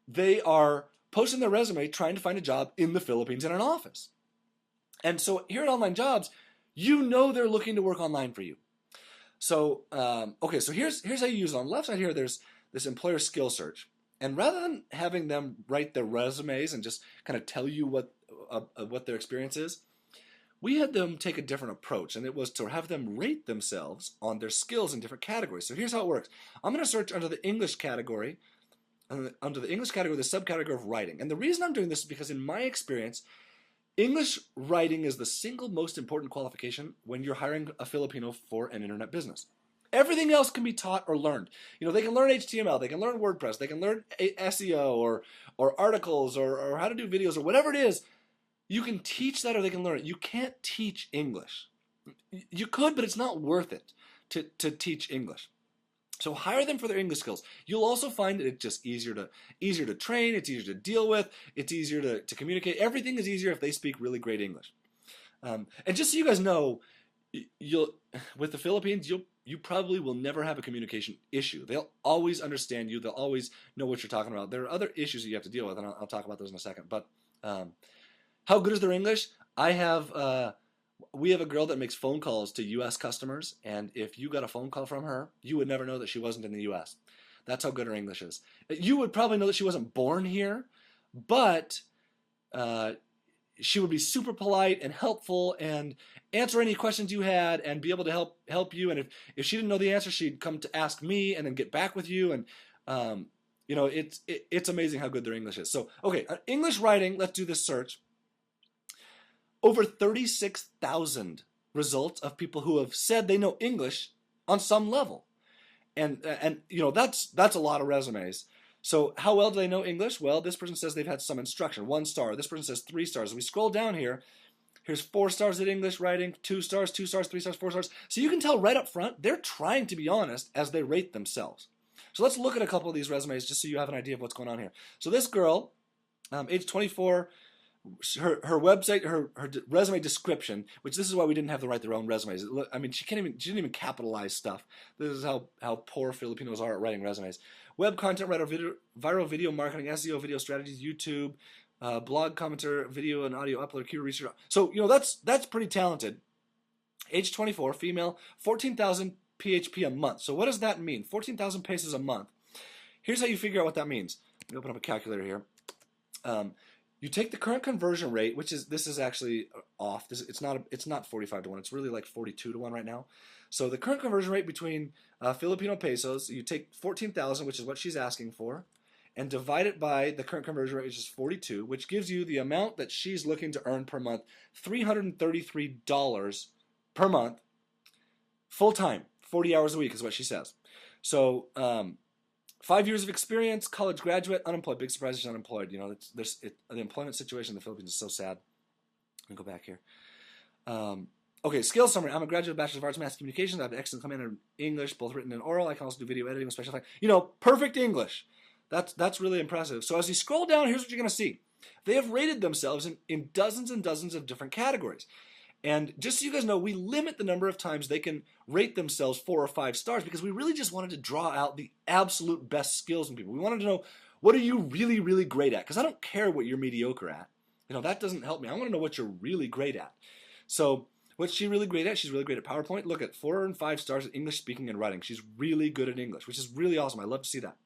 they are posting their resume trying to find a job in the Philippines in an office. And so here at Online Jobs, you know they're looking to work online for you. So, okay, so here's how you use it. On the left side here, there's this employer skill search. And rather than having them write their resumes and just kind of tell you what their experience is, we had them take a different approach, and it was to have them rate themselves on their skills in different categories. So here's how it works. I'm going to search under the English category, the subcategory of writing. And the reason I'm doing this is because in my experience, English writing is the single most important qualification when you're hiring a Filipino for an internet business. Everything else can be taught or learned. You know, they can learn HTML, they can learn WordPress, they can learn SEO or articles or how to do videos or whatever it is. You can teach that or they can learn it. You can't teach English. You could, but it's not worth it to teach English. So hire them for their English skills. You'll also find that it's just easier to train, it's easier to deal with, it's easier to communicate. Everything is easier if they speak really great English. And just so you guys know, with the Philippines, you probably will never have a communication issue. They'll always understand you. They'll always know what you're talking about. There are other issues that you have to deal with, and I'll talk about those in a second. But how good is their English? We have a girl that makes phone calls to U.S. customers, and if you got a phone call from her, you would never know that she wasn't in the U.S. That's how good her English is. You would probably know that she wasn't born here, but she would be super polite and helpful and answer any questions you had and be able to help you. And if she didn't know the answer, she'd come to ask me and then get back with you. And you know, it's amazing how good their English is. So, okay, English writing. Let's do this search. Over 36,000 results of people who have said they know English on some level, and you know that's a lot of resumes. So how well do they know English? Well, this person says they've had some instruction, 1 star. This person says 3 stars. If we scroll down here, here's 4 stars at English writing, 2 stars, 2 stars, 3 stars, 4 stars. So you can tell right up front they're trying to be honest as they rate themselves. So let's look at a couple of these resumes just so you have an idea of what's going on here. So this girl, age 24. Her website, her resume description, which this is why we didn't have to write their own resumes. I mean, she didn't even capitalize stuff. This is how poor Filipinos are at writing resumes. Web content writer, viral video marketing, SEO, video strategies, YouTube, blog commenter, video and audio upload, keyword research. So you know that's pretty talented. Age 24, female, 14,000 PHP a month. So what does that mean? 14,000 pesos a month. Here's how you figure out what that means. Let me open up a calculator here. You take the current conversion rate, which this is actually off. It's not 45 to 1. It's really like 42 to 1 right now. So the current conversion rate between Filipino pesos, you take 14,000, which is what she's asking for, and divide it by the current conversion rate, which is 42, which gives you the amount that she's looking to earn per month, $333 per month, full time, 40 hours a week is what she says. So 5 years of experience, college graduate, unemployed. Big surprise, she's unemployed. You know, the employment situation in the Philippines is so sad. Let me go back here. Okay, skills summary. I'm a graduate Bachelor of Arts, Mass Communications. I have excellent command of English, both written and oral. I can also do video editing with special effects. You know, perfect English. That's really impressive. So as you scroll down, here's what you're going to see. They have rated themselves in dozens and dozens of different categories. And just so you guys know, we limit the number of times they can rate themselves 4 or 5 stars because we really just wanted to draw out the absolute best skills in people. We wanted to know, what are you really, really great at? Because I don't care what you're mediocre at. You know, that doesn't help me. I want to know what you're really great at. So what's she really great at? She's really great at PowerPoint. Look at 4 and 5 stars at English speaking and writing. She's really good at English, which is really awesome. I love to see that.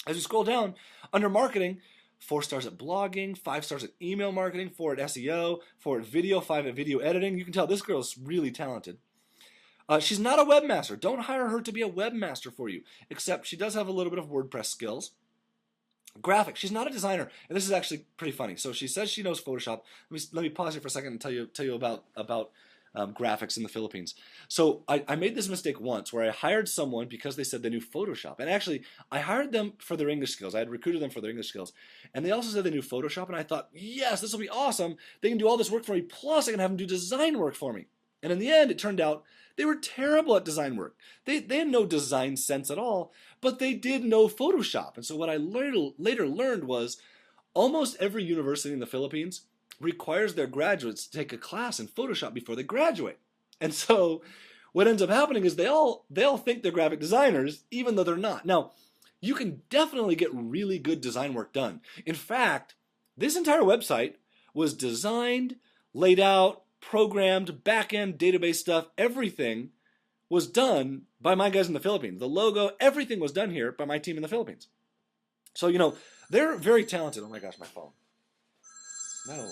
As we scroll down, under marketing, 4 stars at blogging, 5 stars at email marketing, 4 at SEO, 4 at video, 5 at video editing. You can tell this girl is really talented. She's not a webmaster. Don't hire her to be a webmaster for you, except she does have a little bit of WordPress skills. Graphics. She's not a designer, and this is actually pretty funny. So she says she knows Photoshop. Let me pause here for a second and tell you about graphics in the Philippines. So I made this mistake once where I hired someone because they said they knew Photoshop, and actually I hired them for their English skills. I had recruited them for their English skills, and they also said they knew Photoshop, and I thought, yes, this will be awesome. They can do all this work for me, plus I can have them do design work for me. And in the end, it turned out they were terrible at design work. They had no design sense at all, but they did know Photoshop. And so what I later learned was almost every university in the Philippines requires their graduates to take a class in Photoshop before they graduate. And so what ends up happening is they all think they're graphic designers, even though they're not. Now, you can definitely get really good design work done. In fact, this entire website was designed, laid out, programmed, back-end database stuff, everything was done by my guys in the Philippines. The logo, everything was done here by my team in the Philippines. So, you know, they're very talented. Oh my gosh, my phone. No.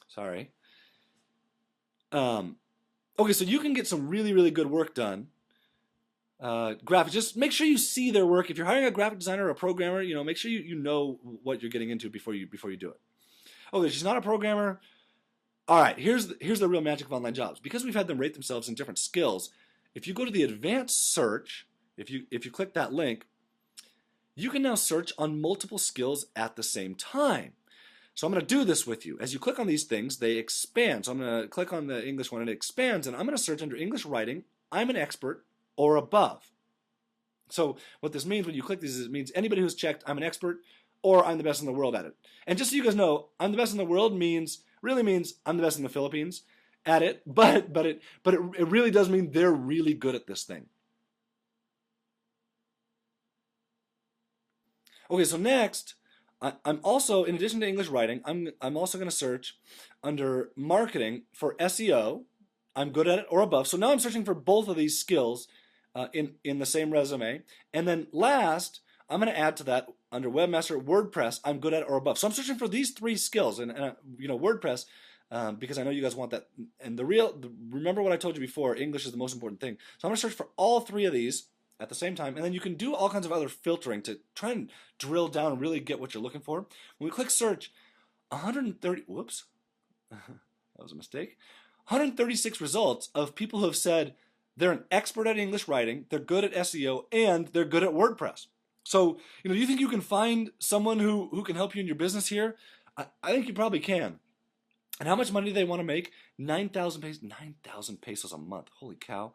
Sorry. Okay, so you can get some really, really good work done. Graphics, just make sure you see their work. If you're hiring a graphic designer or a programmer, you know, make sure you know what you're getting into before you do it. Okay, she's not a programmer. All right, here's the real magic of online jobs. Because we've had them rate themselves in different skills, if you go to the advanced search, if you click that link, you can now search on multiple skills at the same time. So I'm going to do this with you. As you click on these things, they expand. So I'm going to click on the English one and it expands, and I'm going to search under English writing, I'm an expert, or above. So what this means when you click these is it means anybody who's checked I'm an expert or I'm the best in the world at it. And just so you guys know, I'm the best in the world really means I'm the best in the Philippines at it, but it really does mean they're really good at this thing. Okay, so next, I'm also, in addition to English writing, I'm also going to search under marketing for SEO. I'm good at it or above. So now I'm searching for both of these skills in the same resume. And then last, I'm going to add to that under webmaster, WordPress, I'm good at it or above. So I'm searching for these 3 skills, and you know, WordPress, because I know you guys want that. And remember what I told you before, English is the most important thing. So I'm going to search for all 3 of these at the same time, and then you can do all kinds of other filtering to try and drill down and really get what you're looking for. When we click search, 130, whoops, that was a mistake, 136 results of people who have said they're an expert at English writing, they're good at SEO, and they're good at WordPress. So, you know, do you think you can find someone who can help you in your business here? I think you probably can. And how much money do they want to make? 9,000 pesos, 9,000 pesos a month. Holy cow.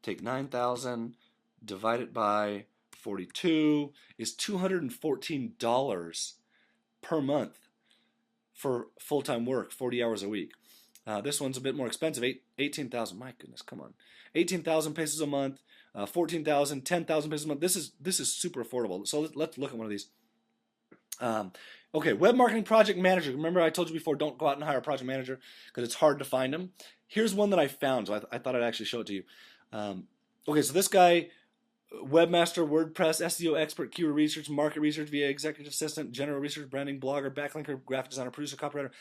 Take 9,000, divide it by 42, is $214 per month for full-time work, 40 hours a week. This one's a bit more expensive, 18,000. My goodness, come on. 18,000 pesos a month, 14,000, 10,000 pesos a month. This is super affordable. So let's look at one of these. Okay, web marketing project manager. Remember I told you before, don't go out and hire a project manager because it's hard to find them. Here's one that I found, so I thought I'd actually show it to you. Okay, so this guy, webmaster, WordPress, SEO expert, keyword research, market research, via executive assistant, general research, branding, blogger, backlinker, graphic designer, producer, copywriter.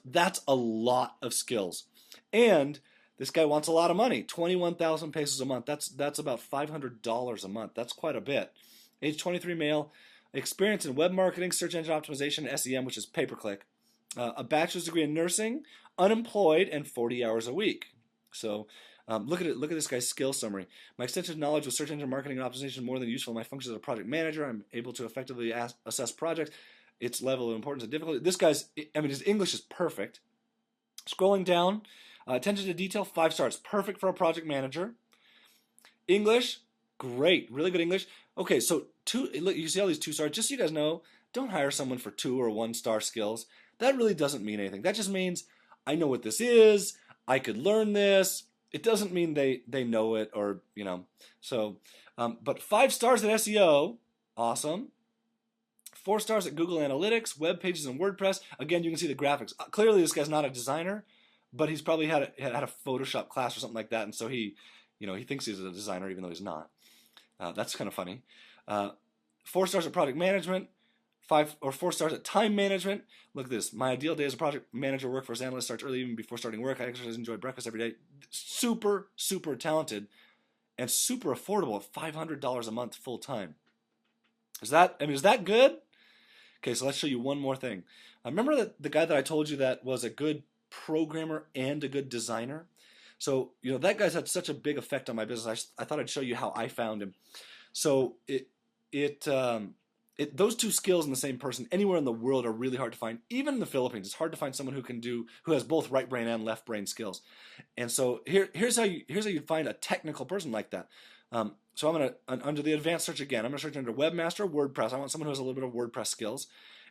That's a lot of skills. And this guy wants a lot of money, 21,000 pesos a month. That's about $500 a month. That's quite a bit. Age 23, male, experience in web marketing, search engine optimization, and SEM, which is pay-per-click. A bachelor's degree in nursing, unemployed, and 40 hours a week. So look at it. Look at this guy's skill summary. My extensive knowledge with search engine marketing and optimization is more than useful in my functions as a project manager. I'm able to effectively assess projects, its level of importance and difficulty. This guy's, I mean, his English is perfect. Scrolling down, attention to detail, 5 stars. Perfect for a project manager. English, great. Really good English. Okay, so you see all these 2 stars. Just so you guys know, don't hire someone for 2 or 1 star skills. That really doesn't mean anything. That just means I know what this is. I could learn this. It doesn't mean they know it or, you know. So, but 5 stars at SEO, awesome. 4 stars at Google Analytics, web pages, and WordPress. Again, you can see the graphics. Clearly, this guy's not a designer, but he's probably had a Photoshop class or something like that, and so he thinks he's a designer even though he's not. That's kind of funny. 4 stars at project management, 5 or 4 stars at time management. Look at this. My ideal day as a project manager, workforce analyst starts early even before starting work. I exercise, enjoy breakfast every day. Super, super talented and super affordable at $500 a month full time. Is that good? Okay, so let's show you one more thing. Remember that the guy that I told you that was a good programmer and a good designer? So, that guy's had such a big effect on my business. I thought I'd show you how I found him. So those two skills in the same person anywhere in the world are really hard to find. Even in the Philippines, it's hard to find someone who has both right brain and left brain skills. And so here's how you find a technical person like that. So I'm gonna under the advanced search again. I'm gonna search under webmaster, WordPress. I want someone who has a little bit of WordPress skills.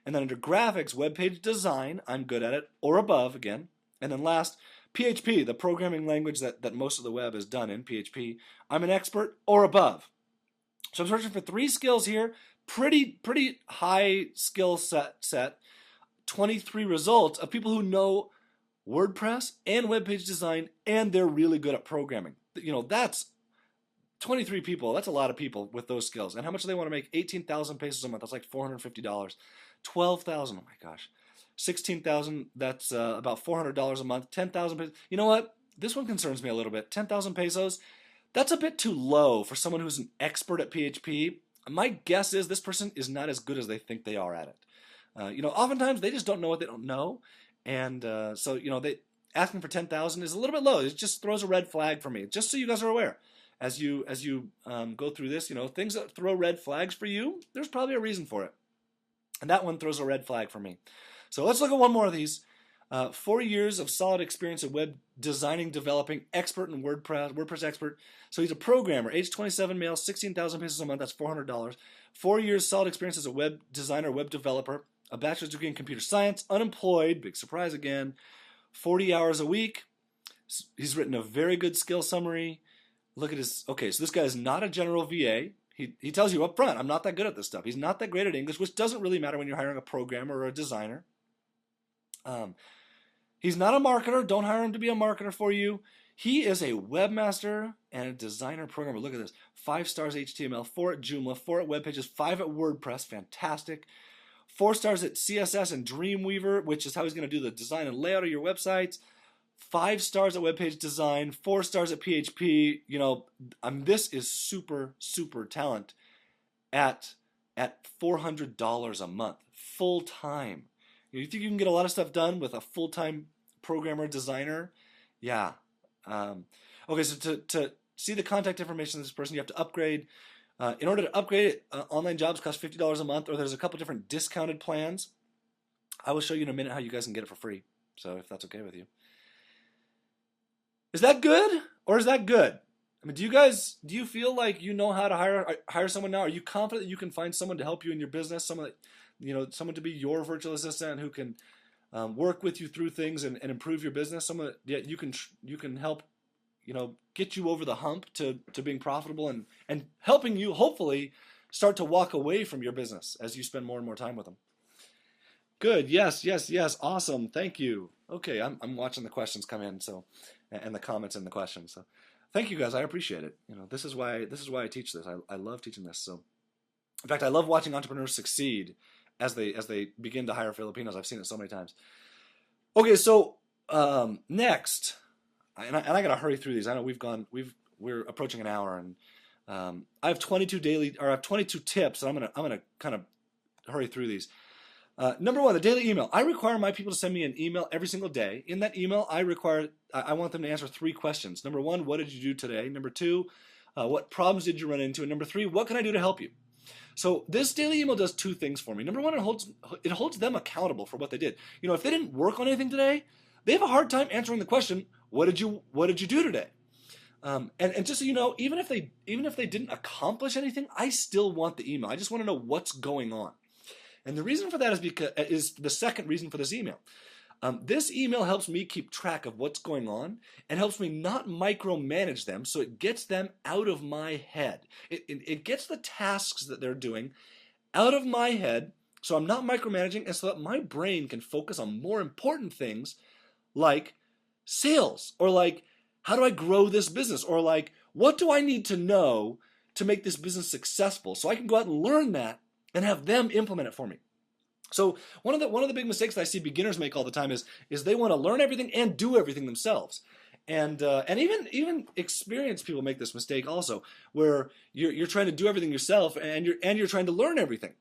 And then under graphics, web page design, I'm good at it, or above again. And then last, PHP, the programming language that most of the web is done in, PHP. I'm an expert or above. So I'm searching for 3 skills here. Pretty high skill set. 23 results of people who know WordPress and web page design, and they're really good at programming. That's 23 people. That's a lot of people with those skills. And how much do they want to make? 18,000 pesos a month. That's like $450. 12,000. Oh my gosh. 16,000. That's about $400 a month. 10,000 pesos. You know what? This one concerns me a little bit. 10,000 pesos. That's a bit too low for someone who's an expert at PHP. My guess is this person is not as good as they think they are at it. Oftentimes they just don't know what they don't know, and so they asking for 10,000 is a little bit low. It just throws a red flag for me. Just so you guys are aware, as you go through this, things that throw red flags for you, there's probably a reason for it, and that one throws a red flag for me. So let's look at one more of these. 4 years of solid experience in web designing, developing, expert in WordPress expert. So he's a programmer, age 27, male, 16,000 pesos a month, that's $400. 4 years solid experience as a web designer, web developer, a bachelor's degree in computer science, unemployed, big surprise again, 40 hours a week. He's written a very good skill summary. Look at his, okay, so this guy is not a general VA. He tells you up front, I'm not that good at this stuff. He's not that great at English, which doesn't really matter when you're hiring a programmer or a designer. He's not a marketer. Don't hire him to be a marketer for you. He is a webmaster and a designer programmer. Look at this. 5 stars HTML, 4 at Joomla, 4 at web pages, 5 at WordPress. Fantastic. 4 stars at CSS and Dreamweaver, which is how he's going to do the design and layout of your websites. 5 stars at web page design, 4 stars at PHP. This is super, super talent at $400 a month, full time. You think you can get a lot of stuff done with a full-time programmer designer? Yeah. Okay, so to see the contact information of this person, you have to upgrade. In order to upgrade, online jobs cost $50 a month, or there's a couple different discounted plans. I will show you in a minute how you guys can get it for free, so if that's okay with you. Is that good, or is that good? Do you feel like you know how to hire someone now? Are you confident that you can find someone to help you in your business, someone to be your virtual assistant who can work with you through things and improve your business, someone that you can help, get you over the hump to being profitable and helping you hopefully start to walk away from your business as you spend more and more time with them. Good. Yes. Awesome. Thank you. Okay, I'm watching the questions come in, and the comments and the questions. So thank you guys. I appreciate it. This is why I teach this. I love teaching this. So in fact, I love watching entrepreneurs succeed as they begin to hire Filipinos. I've seen it so many times. Okay, so next, and I gotta hurry through these. I know we're approaching an hour, and I have 22 tips, and I'm gonna kind of hurry through these. Number 1, the daily email. I require my people to send me an email every single day. In that email, I want them to answer 3 questions. Number 1, what did you do today? Number 2, what problems did you run into? And number 3, what can I do to help you? So this daily email does 2 things for me. Number 1, it holds them accountable for what they did. If they didn't work on anything today, they have a hard time answering the question, what did you do today? And just so you know, even if they didn't accomplish anything, I still want the email. I just want to know what's going on. And the reason for that is the second reason for this email. This email helps me keep track of what's going on and helps me not micromanage them, so it gets them out of my head. It gets the tasks that they're doing out of my head, so I'm not micromanaging, and so that my brain can focus on more important things like sales, or like how do I grow this business, or like what do I need to know to make this business successful, so I can go out and learn that and have them implement it for me. So one of the big mistakes that I see beginners make all the time is they want to learn everything and do everything themselves. And even experienced people make this mistake also, where you're trying to do everything yourself and you're trying to learn everything.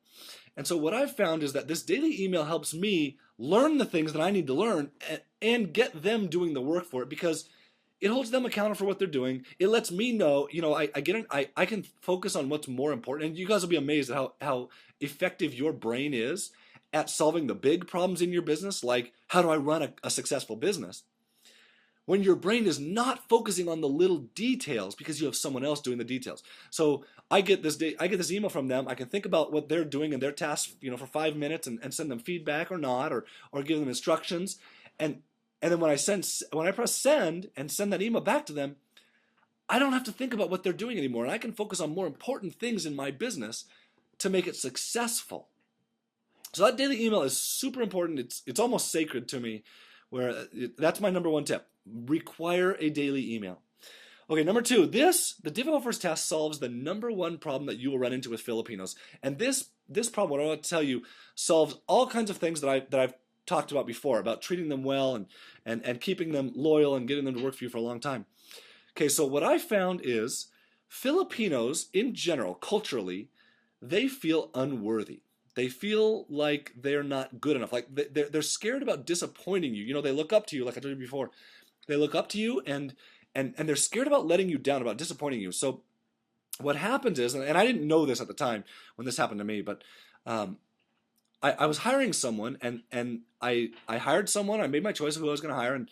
And so what I've found is that this daily email helps me learn the things that I need to learn and get them doing the work for it, because it holds them accountable for what they're doing. It lets me know, I can focus on what's more important. And you guys will be amazed at how effective your brain is at solving the big problems in your business, like how do I run a successful business, when your brain is not focusing on the little details because you have someone else doing the details. So I get this email from them. I can think about what they're doing and their tasks, for 5 minutes and send them feedback or not, or give them instructions. And then when I press send and send that email back to them, I don't have to think about what they're doing anymore. And I can focus on more important things in my business to make it successful. So that daily email is super important. It's almost sacred to me. That's my number one tip. Require a daily email. Okay, number two, the difficult first task solves the number one problem that you will run into with Filipinos. And this problem, what I want to tell you, solves all kinds of things that I've talked about before, about treating them well and keeping them loyal and getting them to work for you for a long time. Okay, so what I found is Filipinos in general, culturally, they feel unworthy. They feel like they're not good enough. Like they're scared about disappointing you. They look up to you, like I told you before. They look up to you and they're scared about letting you down, about disappointing you. So what happens is, and I didn't know this at the time when this happened to me, but I was hiring someone and I hired someone. I made my choice of who I was going to hire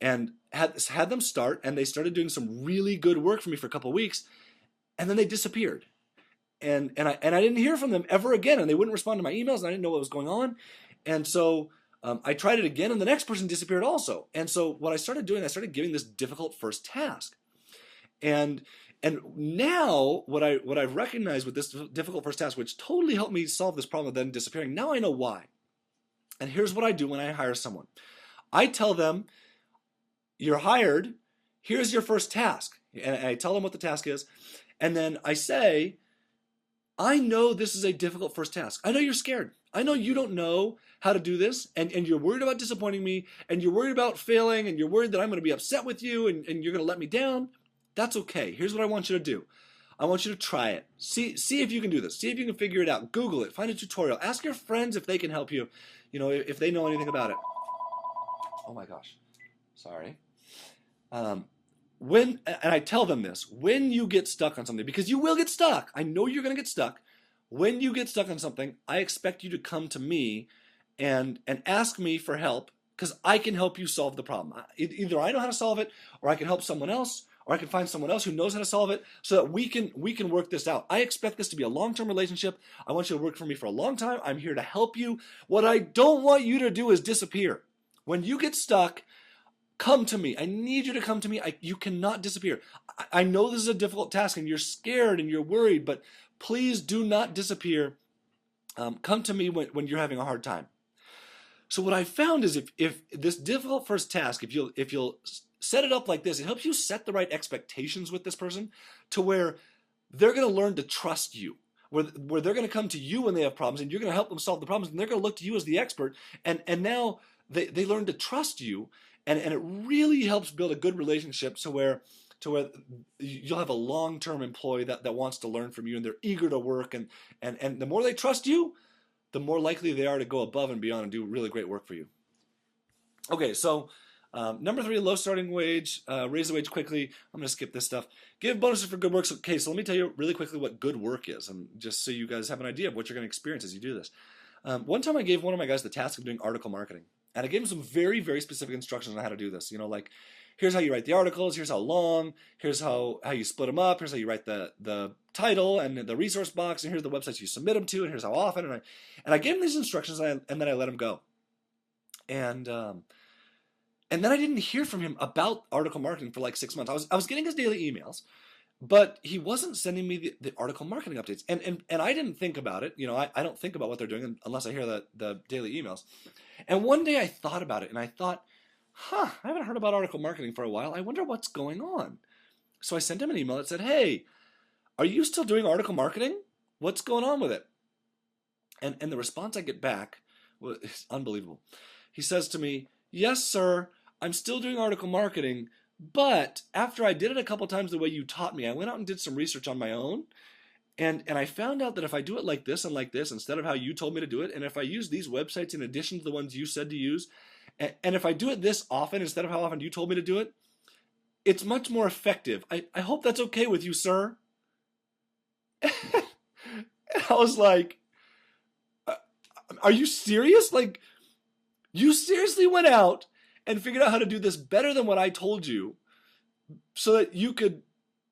and had them start, and they started doing some really good work for me for a couple of weeks, and then they disappeared. And I didn't hear from them ever again, and they wouldn't respond to my emails, and I didn't know what was going on. And so I tried it again, and the next person disappeared also. And so what I started doing, I started giving this difficult first task. And now what I've recognized with this difficult first task, which totally helped me solve this problem of them disappearing, now I know why. And here's what I do when I hire someone. I tell them, you're hired, here's your first task. And I tell them what the task is. And then I say, I know this is a difficult first task. I know you're scared. I know you don't know how to do this, and you're worried about disappointing me, and you're worried about failing, and you're worried that I'm going to be upset with you, and you're going to let me down. That's okay. Here's what I want you to do. I want you to try it. See if you can do this. See if you can figure it out. Google it. Find a tutorial. Ask your friends if they can help you, if they know anything about it. Oh my gosh. Sorry. And I tell them this, when you get stuck on something, because you will get stuck. I know you're going to get stuck. When you get stuck on something, I expect you to come to me and ask me for help, because I can help you solve the problem. Either I know how to solve it, or I can help someone else, or I can find someone else who knows how to solve it, so that we can work this out. I expect this to be a long-term relationship. I want you to work for me for a long time. I'm here to help you. What I don't want you to do is disappear. When you get stuck, come to me. I need you to come to me. You cannot disappear. I know this is a difficult task and you're scared and you're worried, but please do not disappear. Come to me when you're having a hard time. So what I found is if this difficult first task, if you'll set it up like this, it helps you set the right expectations with this person to where they're going to learn to trust you, where they're going to come to you when they have problems and you're going to help them solve the problems, and they're going to look to you as the expert, and now they learn to trust you. And it really helps build a good relationship to where you'll have a long-term employee that wants to learn from you, and they're eager to work, and the more they trust you, the more likely they are to go above and beyond and do really great work for you. Okay, so number 3, low starting wage, raise the wage quickly. I'm going to skip this stuff. Give bonuses for good work. Okay, so let me tell you really quickly what good work is, and just so you guys have an idea of what you're going to experience as you do this. One time I gave one of my guys the task of doing article marketing. And I gave him some very, very specific instructions on how to do this. Like, here's how you write the articles, here's how long, here's how you split them up, here's how you write the title and the resource box, and here's the websites you submit them to, and here's how often. And I gave him these instructions, and then I let him go. And then I didn't hear from him about article marketing for like 6 months. I was getting his daily emails, but he wasn't sending me the article marketing updates. And I didn't think about it. I don't think about what they're doing unless I hear the daily emails. And one day I thought about it, and I thought, I haven't heard about article marketing for a while. I wonder what's going on. So I sent him an email that said, hey, are you still doing article marketing? What's going on with it? And the response I get back is unbelievable. He says to me, yes, sir, I'm still doing article marketing, but after I did it a couple times the way you taught me, I went out and did some research on my own, and I found out that if I do it like this and like this, instead of how you told me to do it, and if I use these websites in addition to the ones you said to use, and if I do it this often instead of how often you told me to do it, it's much more effective. I hope that's okay with you, sir. And I was like, are you serious? Like, you seriously went out and figured out how to do this better than what I told you so that you could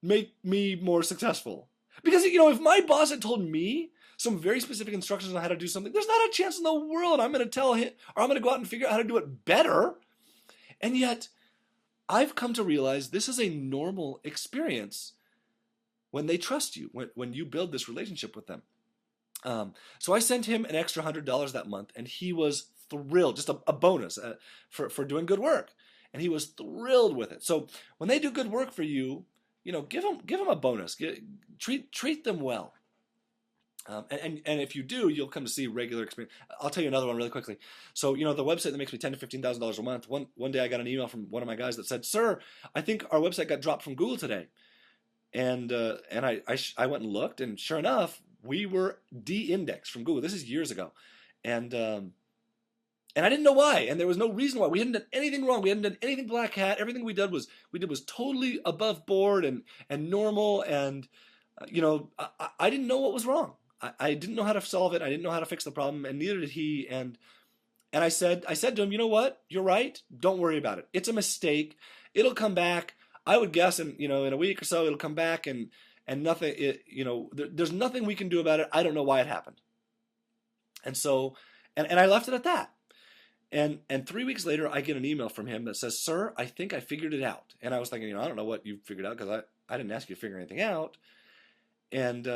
make me more successful? Because, if my boss had told me some very specific instructions on how to do something, there's not a chance in the world I'm going to tell him, or I'm going to go out and figure out how to do it better. And yet, I've come to realize this is a normal experience when they trust you, when you build this relationship with them. So I sent him an extra $100 that month, and he was thrilled, just a bonus for doing good work. And he was thrilled with it. So when they do good work for you, give them a bonus. Treat them well. And if you do, you'll come to see regular experience. I'll tell you another one really quickly. So, the website that makes me $10,000 to $15,000 a month. One day I got an email from one of my guys that said, "Sir, I think our website got dropped from Google today." And I went and looked, and sure enough, we were de-indexed from Google. This is years ago, and I didn't know why, and there was no reason why. We hadn't done anything wrong. We hadn't done anything black hat. Everything we did was totally above board and normal. And I didn't know what was wrong. I didn't know how to solve it. I didn't know how to fix the problem, and neither did he. And I said to him, you know what? You're right. Don't worry about it. It's a mistake. It'll come back. I would guess in a week or so it'll come back, and nothing. There's nothing we can do about it. I don't know why it happened. And so, and I left it at that. And 3 weeks later, I get an email from him that says, "Sir, I think I figured it out." And I was thinking, I don't know what you figured out, because I didn't ask you to figure anything out. And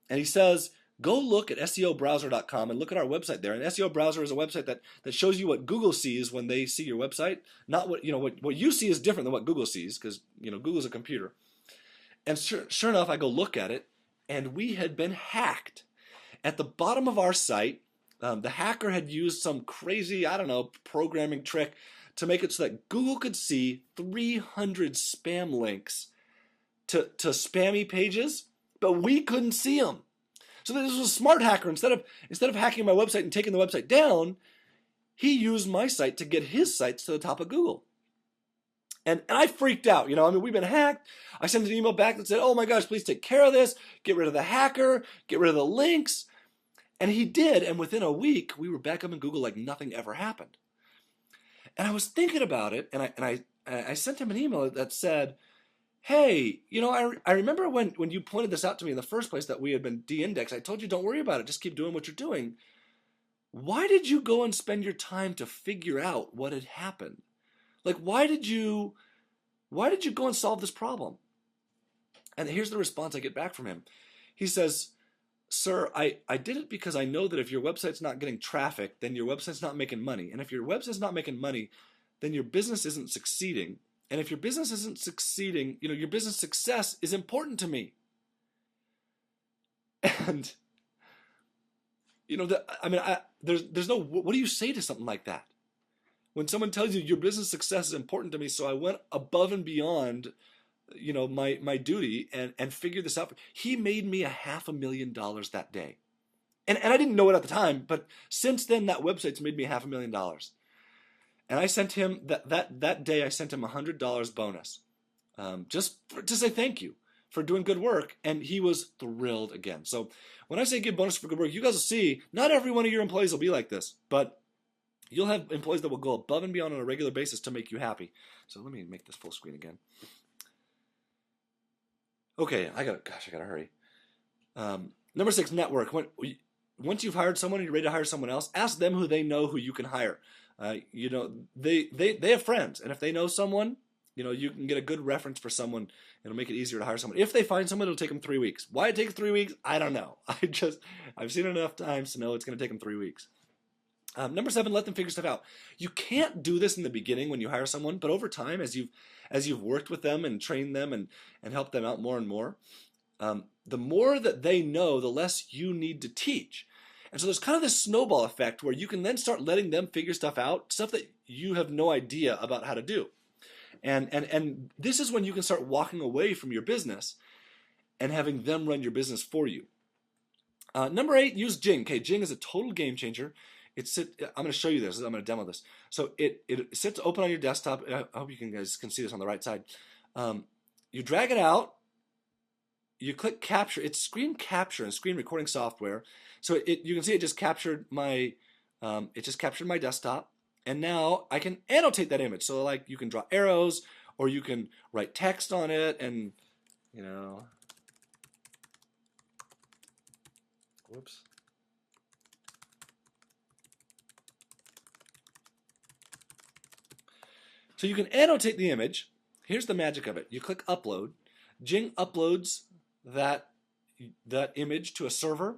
he says, "Go look at SEObrowser.com and look at our website there." And SEO Browser is a website that shows you what Google sees when they see your website. Not what you see is different than what Google sees, because Google's a computer. And sure enough, I go look at it, and we had been hacked. At the bottom of our site, the hacker had used some crazy, programming trick to make it so that Google could see 300 spam links to spammy pages, but we couldn't see them. So this was a smart hacker. Instead of hacking my website and taking the website down, he used my site to get his sites to the top of Google. And I freaked out. We've been hacked. I sent an email back that said, "Oh my gosh, please take care of this. Get rid of the hacker. Get rid of the links." And he did. And within a week, we were back up in Google like nothing ever happened. And I was thinking about it, and I sent him an email that said, "Hey, I remember when you pointed this out to me in the first place, that we had been de-indexed. I told you, don't worry about it. Just keep doing what you're doing. Why did you go and spend your time to figure out what had happened? Like, why did you go and solve this problem?" And here's the response I get back from him. He says, "Sir, I did it because I know that if your website's not getting traffic, then your website's not making money. And if your website's not making money, then your business isn't succeeding. And if your business isn't succeeding, your business success is important to me." And, there's no, what do you say to something like that? When someone tells you your business success is important to me, so I went above and beyond, my duty and figured this out. He made me $500,000 that day. And I didn't know it at the time, but since then, that website's made me $500,000. And I sent him, that day, I sent him $100 bonus, just to say thank you for doing good work. And he was thrilled again. So when I say give bonus for good work, you guys will see, not every one of your employees will be like this, but you'll have employees that will go above and beyond on a regular basis to make you happy. So let me make this full screen again. Okay, I gotta hurry. Number 6, network. Once you've hired someone and you're ready to hire someone else, ask them who they know who you can hire. They have friends, and if they know someone, you can get a good reference for someone. It'll make it easier to hire someone. If they find someone, it'll take them 3 weeks. Why it takes 3 weeks, I don't know. I've seen it enough times to know it's going to take them 3 weeks. Number 7, let them figure stuff out. You can't do this in the beginning when you hire someone, but over time, as you've worked with them and trained them and helped them out more and more, the more that they know, the less you need to teach. And so there's kind of this snowball effect where you can then start letting them figure stuff out, stuff that you have no idea about how to do. And this is when you can start walking away from your business and having them run your business for you. Number 8, use Jing. Okay, Jing is a total game changer. I'm going to show you this. I'm going to demo this. So it sits open on your desktop. I hope you guys can see this on the right side. You drag it out. You click capture. It's screen capture and screen recording software. So you can see it just captured my desktop. And now I can annotate that image. So like you can draw arrows, or you can write text on it, and whoops. So you can annotate the image. Here's the magic of it. You click upload. Jing uploads that image to a server,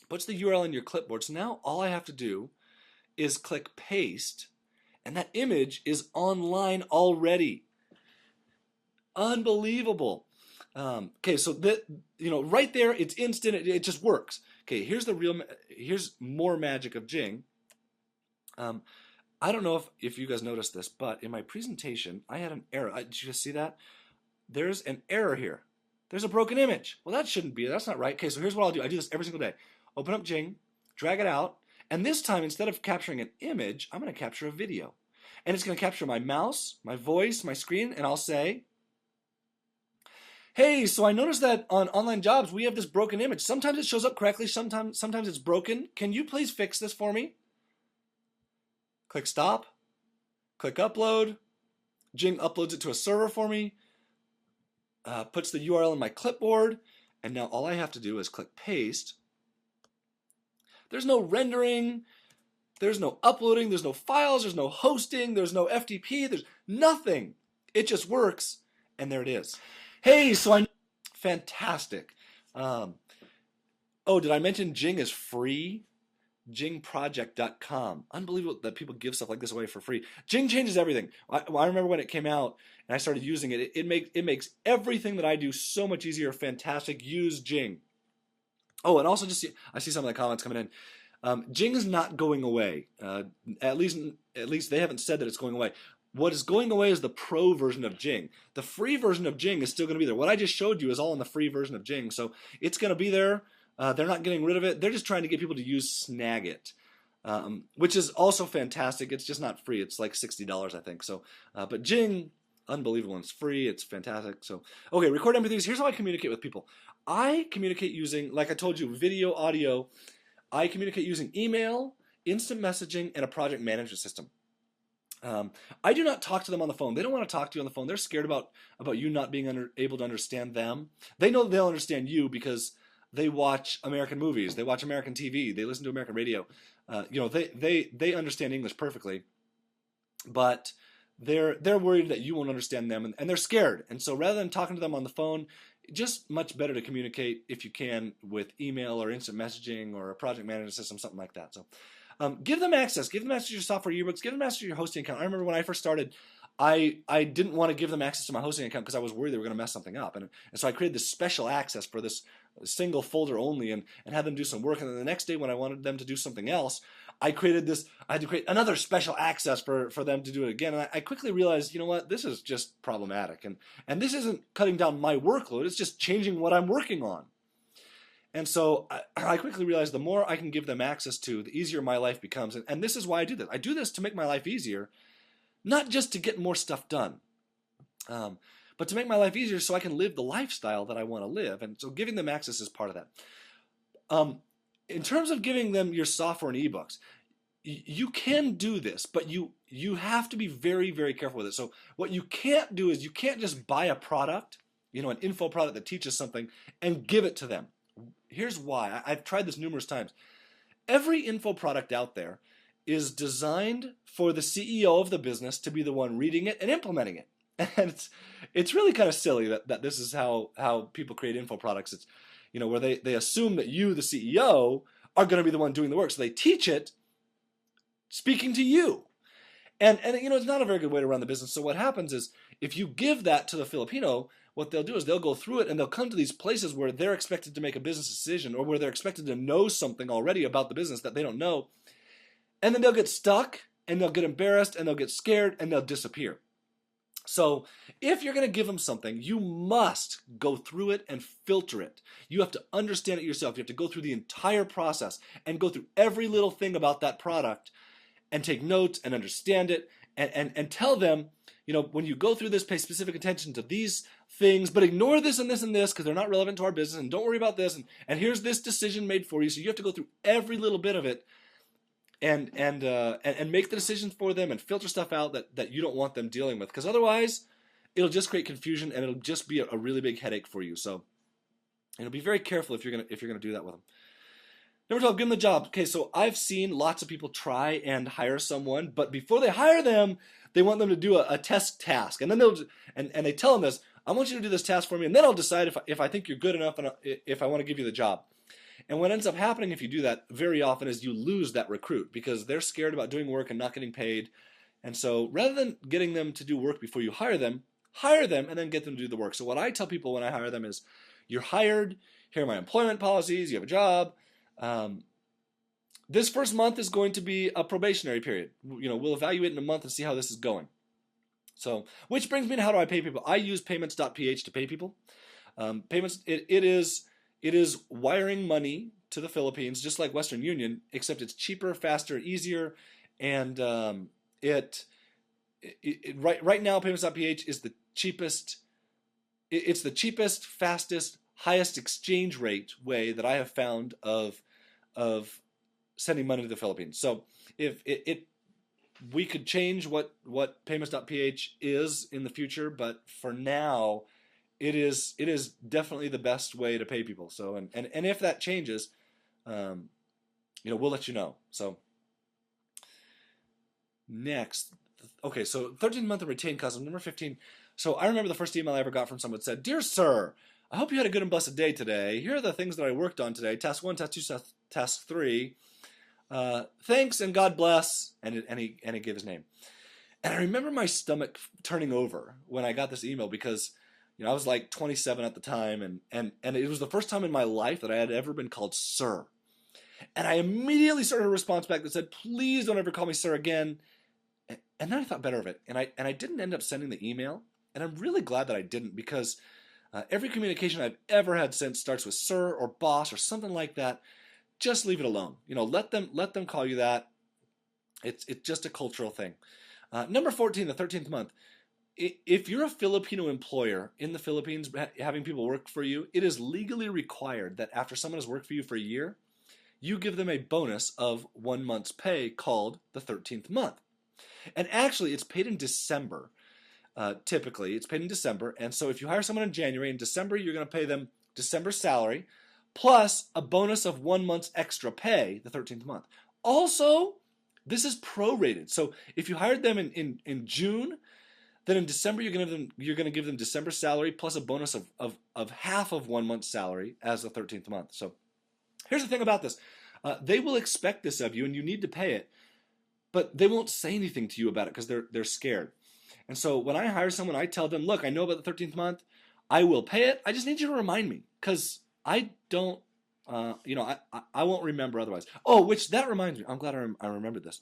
puts the URL in your clipboard. So now all I have to do is click paste, and that image is online already. Unbelievable. Okay, so right there, it's instant. It just works. Okay, here's more magic of Jing. I don't know if you guys noticed this, but in my presentation, I had an error. Did you just see that? There's an error here. There's a broken image. Well, that shouldn't be. That's not right. Okay, so here's what I'll do. I do this every single day. Open up Jing, drag it out, and this time, instead of capturing an image, I'm going to capture a video. And it's going to capture my mouse, my voice, my screen, and I'll say, hey, so I noticed that on online jobs, we have this broken image. Sometimes it shows up correctly, sometimes it's broken. Can you please fix this for me? Click stop, click upload. Jing uploads it to a server for me, puts the URL in my clipboard, and now all I have to do is click paste. There's no rendering, there's no uploading, there's no files, there's no hosting, there's no FTP, there's nothing. It just works, and there it is. Hey, fantastic. Did I mention Jing is free? JingProject.com. Unbelievable that people give stuff like this away for free. Jing changes everything. I remember when it came out and I started using it. It makes everything that I do so much easier. Fantastic. Use Jing. Oh, and also I see some of the comments coming in. Jing is not going away. At least they haven't said that it's going away. What is going away is the pro version of Jing. The free version of Jing is still going to be there. What I just showed you is all in the free version of Jing. So it's going to be there. They're not getting rid of it. They're just trying to get people to use Snagit, which is also fantastic. It's just not free. It's like $60, I think. So, but Jing, unbelievable. It's free. It's fantastic. So, okay, record MP3s. Here's how I communicate with people. I communicate using, like I told you, video, audio. I communicate using email, instant messaging, and a project management system. I do not talk to them on the phone. They don't want to talk to you on the phone. They're scared about you not being able to understand them. They know they'll understand you because they watch American movies. They watch American TV. They listen to American radio. They understand English perfectly, but they're worried that you won't understand them, and they're scared. And so rather than talking to them on the phone, just much better to communicate if you can with email or instant messaging or a project management system, something like that. So give them access. Give them access to your software yearbooks. Give them access to your hosting account. I remember when I first started, I didn't want to give them access to my hosting account because I was worried they were going to mess something up. And so I created this special access for this single folder only and had them do some work. And then the next day when I wanted them to do something else, I had to create another special access for them to do it again. And I quickly realized, you know what, this is just problematic. And this isn't cutting down my workload. It's just changing what I'm working on. And so I quickly realized the more I can give them access to, the easier my life becomes. And this is why I do this. I do this to make my life easier, not just to get more stuff done, but to make my life easier so I can live the lifestyle that I want to live. And so giving them access is part of that. In terms of giving them your software and ebooks, you can do this, but you have to be very, very careful with it. So what you can't do is you can't just buy a product, an info product that teaches something, and give it to them. Here's why. I've tried this numerous times. Every info product out there is designed for the CEO of the business to be the one reading it and implementing it. And it's really kind of silly that this is how people create info products. It's where they assume that you, the CEO, are going to be the one doing the work. So they teach it speaking to you. And it's not a very good way to run the business. So what happens is if you give that to the Filipino, what they'll do is they'll go through it and they'll come to these places where they're expected to make a business decision or where they're expected to know something already about the business that they don't know. And then they'll get stuck and they'll get embarrassed and they'll get scared and they'll disappear. So if you're going to give them something, you must go through it and filter it. You have to understand it yourself. You have to go through the entire process and go through every little thing about that product and take notes and understand it and tell them, when you go through this, pay specific attention to these things, but ignore this and this and this because they're not relevant to our business, and don't worry about this, and here's this decision made for you. So you have to go through every little bit of it and make the decisions for them and filter stuff out that you don't want them dealing with, because otherwise it'll just create confusion and it'll just be a really big headache for you. So be very careful if you're gonna do that with them. Number 12, give them the job. Okay, so I've seen lots of people try and hire someone, but before they hire them, they want them to do a test task, and then they tell them this: I want you to do this task for me, and then I'll decide if I think you're good enough and if I want to give you the job. And what ends up happening if you do that very often is you lose that recruit because they're scared about doing work and not getting paid. And so rather than getting them to do work before you hire them and then get them to do the work. So what I tell people when I hire them is, you're hired, here are my employment policies, you have a job. This first month is going to be a probationary period. We'll evaluate in a month and see how this is going. So, which brings me to how do I pay people? I use payments.ph to pay people. Payments, it is wiring money to the Philippines, just like Western Union, except it's cheaper, faster, easier, and right now payments.ph is the cheapest. It's the cheapest, fastest, highest exchange rate way that I have found of sending money to the Philippines. So if we could change what payments.ph is in the future, but for now, it is definitely the best way to pay people. So and if that changes, we'll let you know. So next, okay, so 13th month of retained customers. Number 15. So I remember the first email I ever got from someone that said, "Dear sir, I hope you had a good and blessed day today. Here are the things that I worked on today. Task 1, task 2, task 3. Thanks and God bless." And he gave his name. And I remember my stomach turning over when I got this email because I was like 27 at the time, and it was the first time in my life that I had ever been called sir. And I immediately started a response back that said, "Please don't ever call me sir again." And then I thought better of it, and I didn't end up sending the email, and I'm really glad that I didn't, because every communication I've ever had since starts with sir or boss or something like that. Just leave it alone. Let them call you that. It's just a cultural thing. Number 14, the 13th month. If you're a Filipino employer in the Philippines having people work for you, it is legally required that after someone has worked for you for a year, you give them a bonus of 1 month's pay called the 13th month. And actually, it's paid in December. Typically, it's paid in December. And so if you hire someone in January, in December, you're going to pay them December salary plus a bonus of 1 month's extra pay the 13th month. Also, this is prorated. So if you hired them in June, then in December you're going to give them December salary plus a bonus of half of 1 month's salary as the 13th month. So here's the thing about this. They will expect this of you, and you need to pay it, but they won't say anything to you about it because they're scared. And so when I hire someone, I tell them, "Look, I know about the 13th month. I will pay it. I just need you to remind me, because I don't, I won't remember otherwise." Oh, which that reminds me. I'm glad I remembered this.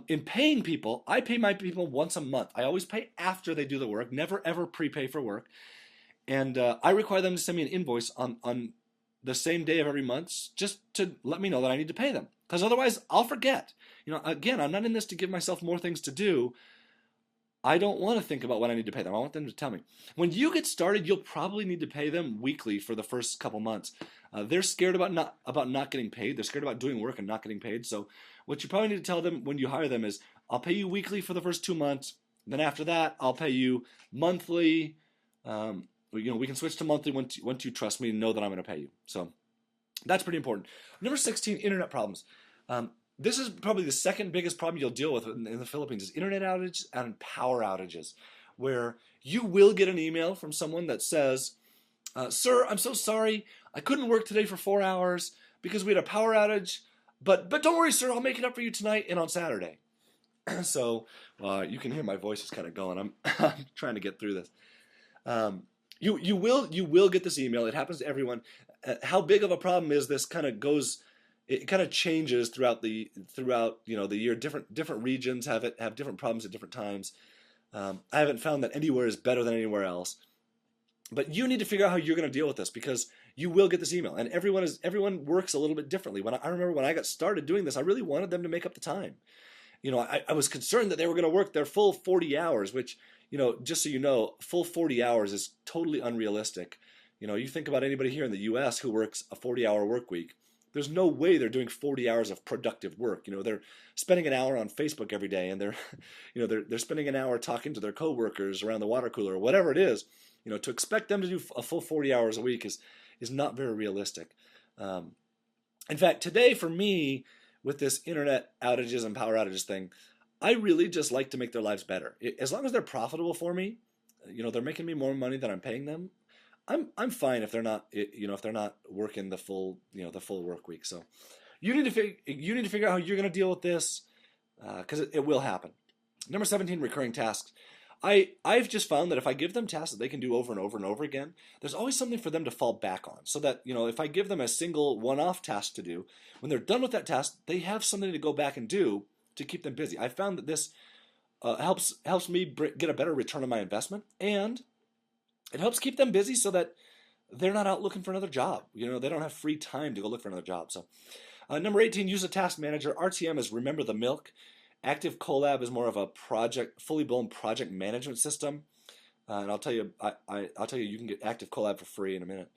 In paying people, I pay my people once a month. I always pay after they do the work, never ever prepay for work. And I require them to send me an invoice on the same day of every month, just to let me know that I need to pay them. Because otherwise, I'll forget. Again, I'm not in this to give myself more things to do. I don't want to think about when I need to pay them. I want them to tell me. When you get started, you'll probably need to pay them weekly for the first couple months. They're scared about not getting paid. They're scared about doing work and not getting paid. So what you probably need to tell them when you hire them is, "I'll pay you weekly for the first 2 months. Then after that, I'll pay you monthly. We can switch to monthly once you trust me and know that I'm going to pay you." So that's pretty important. Number 16, internet problems. This is probably the second biggest problem you'll deal with in the Philippines, is internet outages and power outages, where you will get an email from someone that says, "Sir, I'm so sorry. I couldn't work today for 4 hours because we had a power outage, but don't worry, sir. I'll make it up for you tonight and on Saturday." So you can hear my voice is kind of going. I'm trying to get through this. You will get this email. It happens to everyone. How big of a problem is this? Kind of goes. It kind of changes throughout the year. Different regions have different problems at different times. I haven't found that anywhere is better than anywhere else. But you need to figure out how you're going to deal with this, because you will get this email, and everyone works a little bit differently. I remember when I got started doing this, I really wanted them to make up the time. I was concerned that they were going to work their full 40 hours, which, just so you know, full 40 hours is totally unrealistic. You think about anybody here in the US who works a 40-hour work week. There's no way they're doing 40 hours of productive work. They're spending an hour on Facebook every day, and they're spending an hour talking to their coworkers around the water cooler or whatever it is. To expect them to do a full 40 hours a week is not very realistic. In fact, today for me, with this internet outages and power outages thing, I really just like to make their lives better. As long as they're profitable for me, they're making me more money than I'm paying them. I'm fine if they're not working the full work week. So you need to figure out how you're going to deal with this, because it will happen. Number 17, recurring tasks. I've just found that if I give them tasks that they can do over and over and over again, there's always something for them to fall back on. So that, if I give them a single one-off task to do, when they're done with that task, they have something to go back and do to keep them busy. I found that this helps me get a better return on my investment, and it helps keep them busy so that they're not out looking for another job. They don't have free time to go look for another job. So number 18, use a task manager. RTM is Remember the Milk. Active Collab is more of a fully blown project management system, and I'll tell you, you can get Active Collab for free in a minute.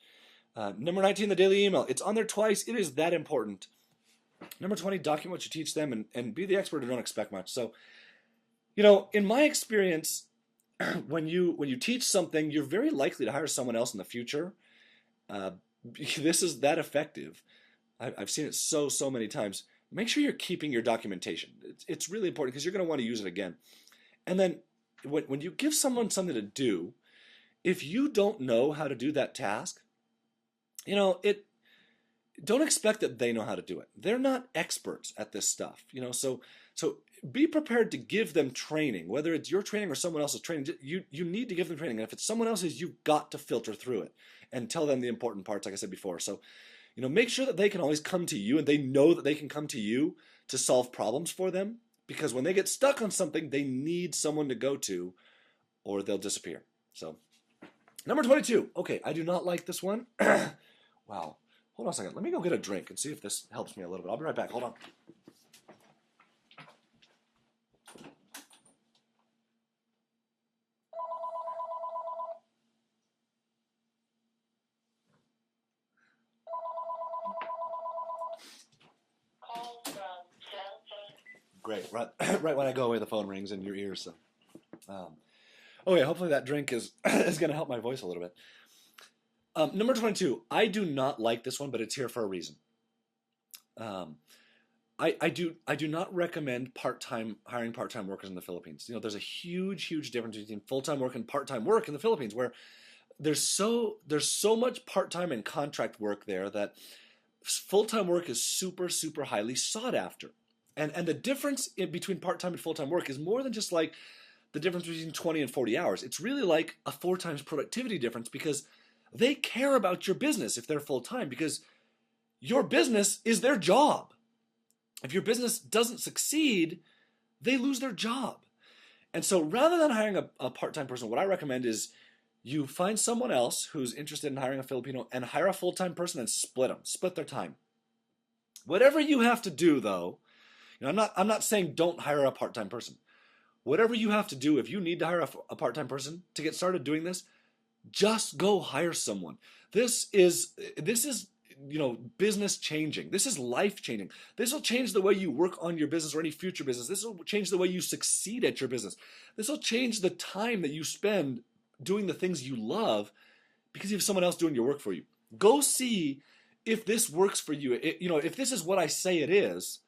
Number 19, the daily email. It's on there twice. It is that important. Number 20, document what you teach them, and be the expert and don't expect much. So, in my experience, when you teach something, you're very likely to hire someone else in the future. This is that effective. I've seen it so many times. Make sure you're keeping your documentation. It's really important, because you're going to want to use it again. And then when you give someone something to do, if you don't know how to do that task, don't expect that they know how to do it. They're not experts at this stuff. So be prepared to give them training, whether it's your training or someone else's training. You need to give them training. And if it's someone else's, you've got to filter through it and tell them the important parts, like I said before. So make sure that they can always come to you, and they know that they can come to you to solve problems for them, because when they get stuck on something, they need someone to go to, or they'll disappear. So, number 22. Okay, I do not like this one. Wow. Hold on a second. Let me go get a drink and see if this helps me a little bit. I'll be right back. Hold on. Great. Right when I go away, the phone rings in your ears. So, okay. Hopefully that drink is going to help my voice a little bit. Number 22. I do not like this one, but it's here for a reason. I do not recommend hiring part-time workers in the Philippines. There's a huge difference between full-time work and part-time work in the Philippines, where there's so much part-time and contract work there that full-time work is super highly sought after. And the difference between part-time and full-time work is more than just like the difference between 20 and 40 hours. It's really like a 4 times productivity difference, because they care about your business if they're full-time, because your business is their job. If your business doesn't succeed, they lose their job. And so rather than hiring a part-time person, what I recommend is you find someone else who's interested in hiring a Filipino and hire a full-time person and split their time. Whatever you have to do, though, I'm not saying don't hire a part-time person. Whatever you have to do, if you need to hire a part-time person to get started doing this, just go hire someone. This is business changing. This is life changing. This will change the way you work on your business or any future business. This will change the way you succeed at your business. This will change the time that you spend doing the things you love, because you have someone else doing your work for you. Go see if this works for you. If this is what I say it is,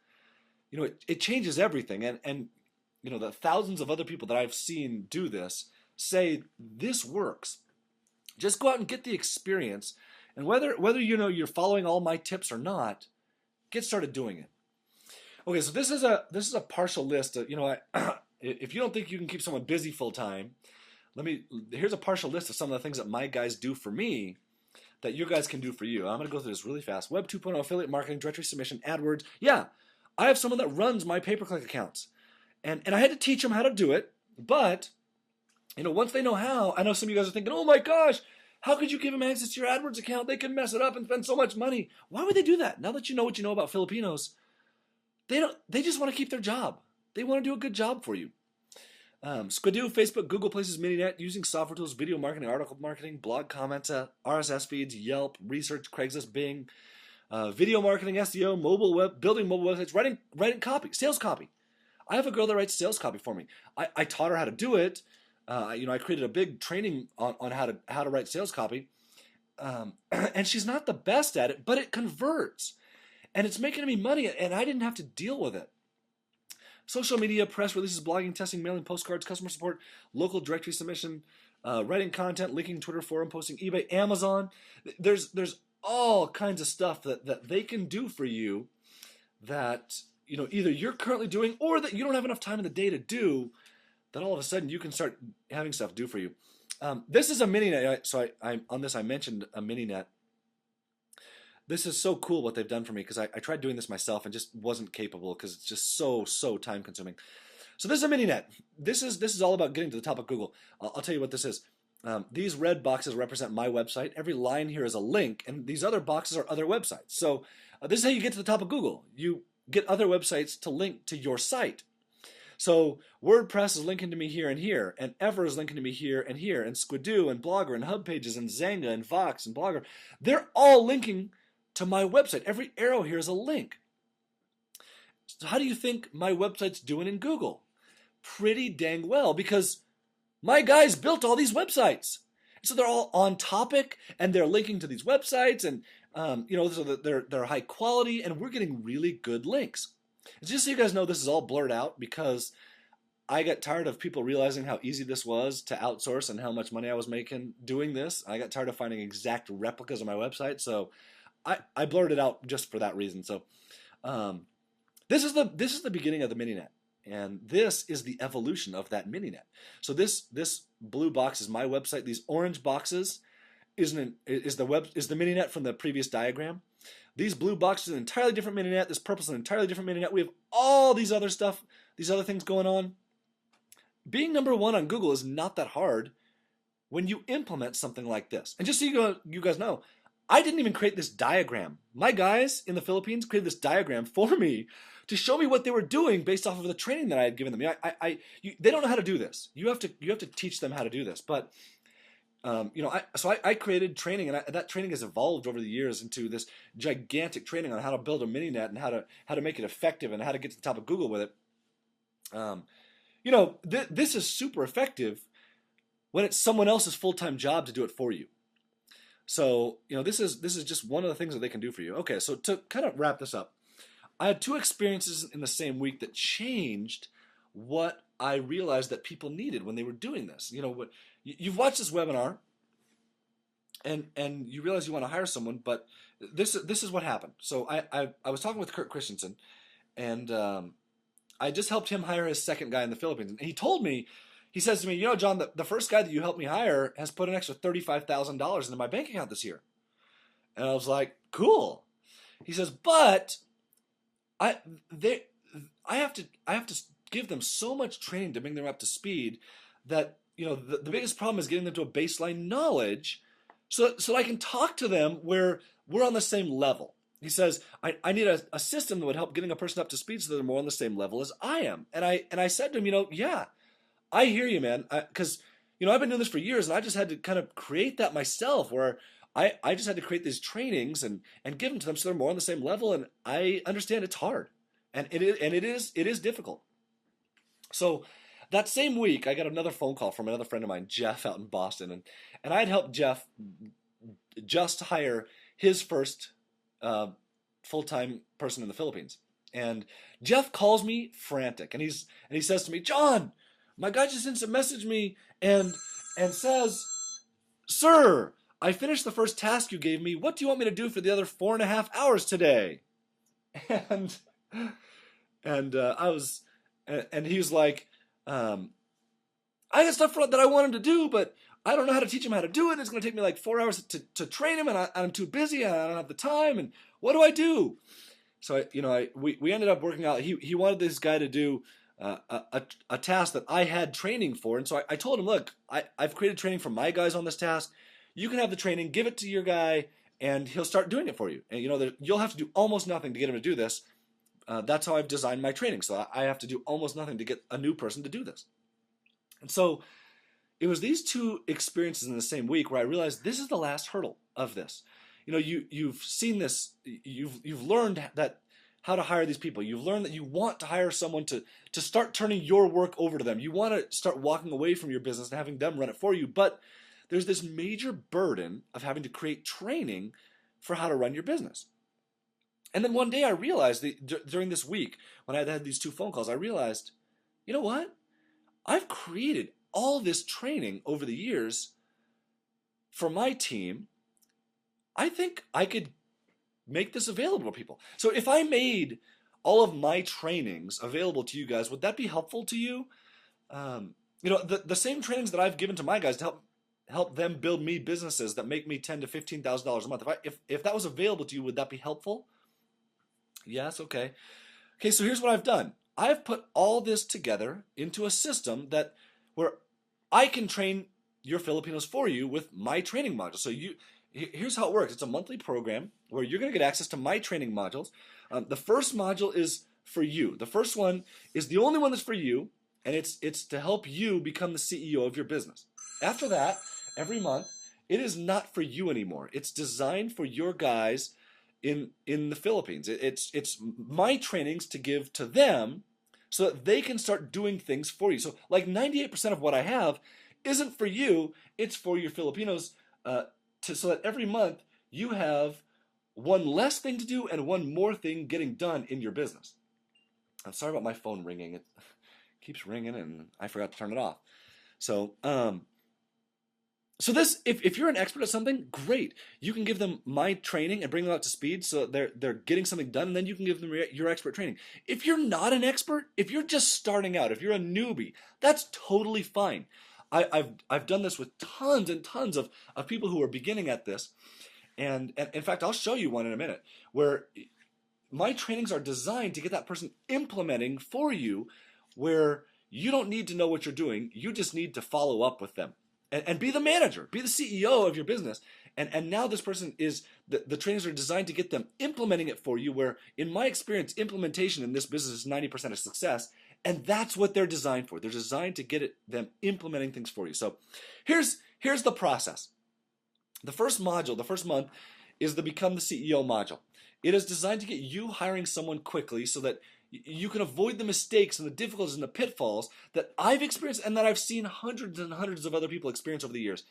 it changes everything. And the thousands of other people that I've seen do this say this works. Just go out and get the experience, and whether you're following all my tips or not, get started doing it. Okay, so this is a partial list of, if you don't think you can keep someone busy full time, Here's a partial list of some of the things that my guys do for me that you guys can do for you. I'm going to go through this really fast. Web 2.0, affiliate marketing, directory submission, AdWords. Yeah, I have someone that runs my pay-per-click accounts. And I had to teach them how to do it, but once they know how, I know some of you guys are thinking, oh my gosh, how could you give them access to your AdWords account? They could mess it up and spend so much money. Why would they do that? Now that you know what you know about Filipinos, they just want to keep their job. They want to do a good job for you. Squidoo, Facebook, Google Places, Mininet, using software tools, video marketing, article marketing, blog comments, RSS feeds, Yelp, research, Craigslist, Bing, video marketing, SEO, mobile web, building mobile websites, writing copy, sales copy. I have a girl that writes sales copy for me. I taught her how to do it. I created a big training on how to write sales copy, and she's not the best at it, but it converts, and it's making me money, and I didn't have to deal with it. Social media, press releases, blogging, testing, mailing, postcards, customer support, local directory submission, writing content, linking, Twitter, forum posting, eBay, Amazon. There's all kinds of stuff that they can do for you that either you're currently doing or that you don't have enough time in the day to do, that all of a sudden you can start having stuff do for you. This is a Mininet. So I mentioned a Mininet. This is so cool what they've done for me, because I tried doing this myself and just wasn't capable because it's just so time consuming. So this is a Mininet. This is all about getting to the top of Google. I'll tell you what this is. These red boxes represent my website. Every line here is a link, and these other boxes are other websites. So this is how you get to the top of Google. You get other websites to link to your site. So WordPress is linking to me here and here, and Ever is linking to me here, and Squidoo and Blogger and Hub Pages and Zanga and Vox and Blogger. They're all linking to my website. Every arrow here is a link. So how do you think my website's doing in Google? Pretty dang well, because my guys built all these websites. So they're all on topic, and they're linking to these websites, and so that they're high quality, and we're getting really good links. And just so you guys know, this is all blurred out because I got tired of people realizing how easy this was to outsource and how much money I was making doing this. I got tired of finding exact replicas of my website, so I blurred it out just for that reason. So this is the beginning of the Mininet, and this is the evolution of that Mininet. So this blue box is my website. These orange boxes is the Mininet from the previous diagram. These blue boxes are an entirely different Mininet. This purple is an entirely different Mininet. We have all these other stuff, these other things going on. Being number one on Google is not that hard when you implement something like this. And just so you guys know, I didn't even create this diagram. My guys in the Philippines created this diagram for me to show me what they were doing based off of the training that I had given them. They don't know how to do this. You have to teach them how to do this. But I created training, and that training has evolved over the years into this gigantic training on how to build a Mininet and how to make it effective and how to get to the top of Google with it. This is super effective when it's someone else's full-time job to do it for you. So this is just one of the things that they can do for you. Okay, so to kind of wrap this up, I had two experiences in the same week that changed what I realized that people needed when they were doing this. You've watched this webinar, and you realize you want to hire someone, but this is what happened. So I was talking with Kurt Christensen, and I just helped him hire his second guy in the Philippines, and he told me, he says to me, John, the first guy that you helped me hire has put an extra $35,000 into my bank account this year. And I was like, cool. He says, but I have to give them so much training to bring them up to speed that the biggest problem is getting them to a baseline knowledge so that I can talk to them where we're on the same level. He says, I need a system that would help getting a person up to speed so that they're more on the same level as I am. And I said to him, yeah, I hear you, man, because I've been doing this for years, and I just had to kind of create that myself, where I just had to create these trainings and give them to them so they're more on the same level. And I understand it's hard, and it is difficult. So that same week, I got another phone call from another friend of mine, Jeff, out in Boston, and I had helped Jeff just hire his first full-time person in the Philippines. And Jeff calls me frantic, and he says to me, John, my guy just instant messaged me and says, sir, I finished the first task you gave me. What do you want me to do for the other 4.5 hours today? And he was like, I got stuff that I want him to do, but I don't know how to teach him how to do it. It's going to take me like 4 hours to train him, and I'm too busy, and I don't have the time, and what do I do? So we ended up working out. He wanted this guy to do a task that I had training for, and so I told him, look, I've created training for my guys on this task. You can have the training, give it to your guy, and he'll start doing it for you. And you'll have to do almost nothing to get him to do this. That's how I've designed my training. So I have to do almost nothing to get a new person to do this. And so it was these two experiences in the same week where I realized this is the last hurdle of this. You've seen this, you've learned that how to hire these people. You've learned that you want to hire someone to start turning your work over to them. You want to start walking away from your business and having them run it for you. But there's this major burden of having to create training for how to run your business. And then one day I realized during this week when I had these two phone calls, I realized, you know what? I've created all this training over the years for my team. I think I could make this available to people. So if I made all of my trainings available to you guys, would that be helpful to you? The same trainings that I've given to my guys to help them build me businesses that make me $10,000 to $15,000 a month. If that was available to you, would that be helpful? Yes. Okay. Okay. So here's what I've done. I've put all this together into a system where I can train your Filipinos for you with my training module. So here's how it works. It's a monthly program where you're going to get access to my training modules. The first module is for you. The first one is the only one that's for you, and it's to help you become the CEO of your business. After that, every month, it is not for you anymore. It's designed for your guys in the Philippines. It's my trainings to give to them so that they can start doing things for you. So like 98% of what I have isn't for you, it's for your Filipinos, so that every month you have one less thing to do and one more thing getting done in your business. I'm sorry about my phone ringing. It keeps ringing and I forgot to turn it off. So this, if you're an expert at something, great. You can give them my training and bring them up to speed so they're getting something done, and then you can give them your expert training. If you're not an expert, if you're just starting out, if you're a newbie, that's totally fine. I've done this with tons and tons of people who are beginning at this, and in fact, I'll show you one in a minute where my trainings are designed to get that person implementing for you, where you don't need to know what you're doing, you just need to follow up with them. And be the manager, be the CEO of your business. And now this person is, the trainings are designed to get them implementing it for you, where in my experience, implementation in this business is 90% of success. And that's what they're designed for. They're designed to get them implementing things for you. So here's the process. The first module, the first month, is the Become the CEO module. It is designed to get you hiring someone quickly so that you can avoid the mistakes and the difficulties and the pitfalls that I've experienced and that I've seen hundreds and hundreds of other people experience over the years,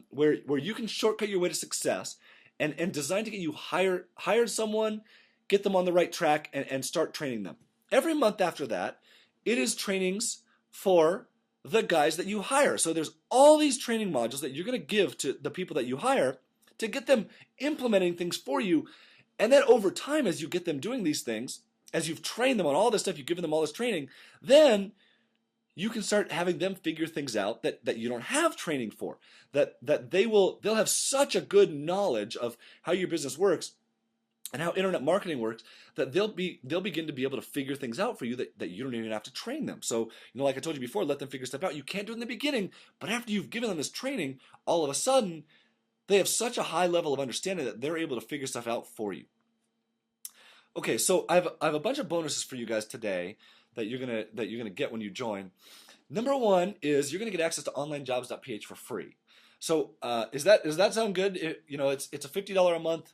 where you can shortcut your way to success and designed to get you hired someone, get them on the right track, and start training them. Every month after that, it is trainings for the guys that you hire. So there's all these training modules that you're going to give to the people that you hire to get them implementing things for you. And then over time, as you get them doing these things, as you've trained them on all this stuff, you've given them all this training, then you can start having them figure things out that you don't have training for, that they'll have such a good knowledge of how your business works and how internet marketing works that they'll begin to be able to figure things out for you that you don't even have to train them. So, like I told you before, let them figure stuff out. You can't do it in the beginning, but after you've given them this training, all of a sudden, they have such a high level of understanding that they're able to figure stuff out for you. Okay, so I have a bunch of bonuses for you guys today that you're gonna get when you join. Number one is you're gonna get access to onlinejobs.ph for free. So does that sound good? It's a $50 a month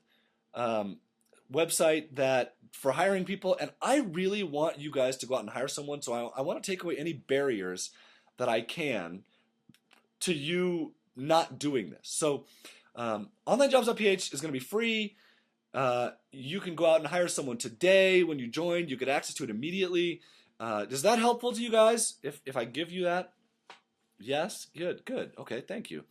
website that for hiring people, and I really want you guys to go out and hire someone. So I want to take away any barriers that I can to you not doing this. So onlinejobs.ph is going to be free. You can go out and hire someone today. When you join, you get access to it immediately. Is that helpful to you guys if I give you that? Yes? Good. Okay, thank you.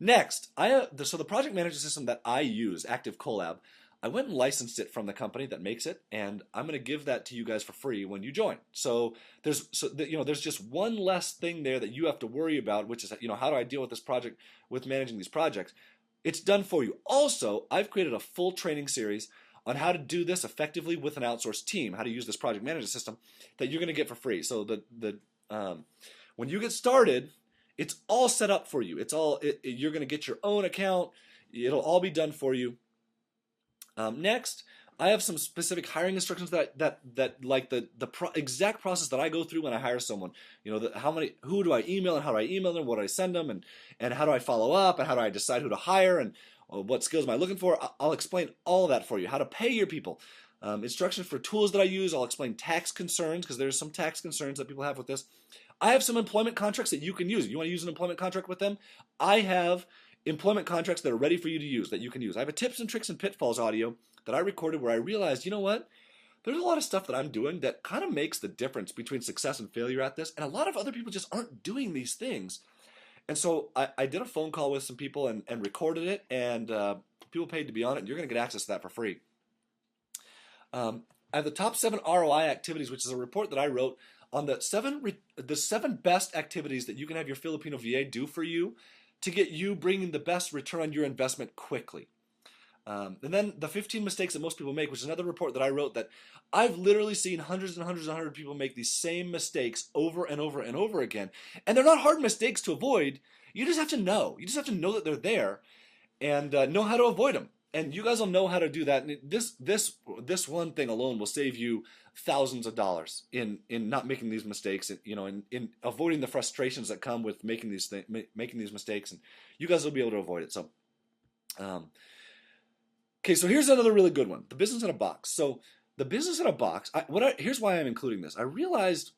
Next, so the project management system that I use, Active Collab, I went and licensed it from the company that makes it, and I'm going to give that to you guys for free when you join. So there's just one less thing there that you have to worry about, which is how do I deal with this project, with managing these projects. It's done for you. Also, I've created a full training series on how to do this effectively with an outsourced team, how to use this project management system that you're going to get for free. So when you get started, it's all set up for you. You're going to get your own account. It'll all be done for you. Next, I have some specific hiring instructions that like the exact process that I go through when I hire someone. Who do I email and how do I email them? What do I send them? And how do I follow up? And how do I decide who to hire? And what skills am I looking for? I'll explain all that for you. How to pay your people. Instructions for tools that I use. I'll explain tax concerns because there's some tax concerns that people have with this. I have some employment contracts that you can use. You want to use an employment contract with them? I have employment contracts that are ready for you to use, that you can use. I have a tips and tricks and pitfalls audio that I recorded where I realized, you know what? There's a lot of stuff that I'm doing that kind of makes the difference between success and failure at this, and a lot of other people just aren't doing these things. And so I did a phone call with some people and recorded it, and people paid to be on it, and you're going to get access to that for free. I have the top 7 ROI activities, which is a report that I wrote on the 7 best activities that you can have your Filipino VA do for you to get you bringing the best return on your investment quickly. And then the 15 mistakes that most people make, which is another report that I wrote that I've literally seen hundreds and hundreds and hundreds of people make these same mistakes over and over and over again. And they're not hard mistakes to avoid. You just have to know. You just have to know that they're there and know how to avoid them. And you guys will know how to do that. And this one thing alone will save you thousands of dollars in not making these mistakes, in avoiding the frustrations that come with making these mistakes. And you guys will be able to avoid it. So, okay, so here's another really good one: the business in a box. So the business in a box. Here's why I'm including this. I realized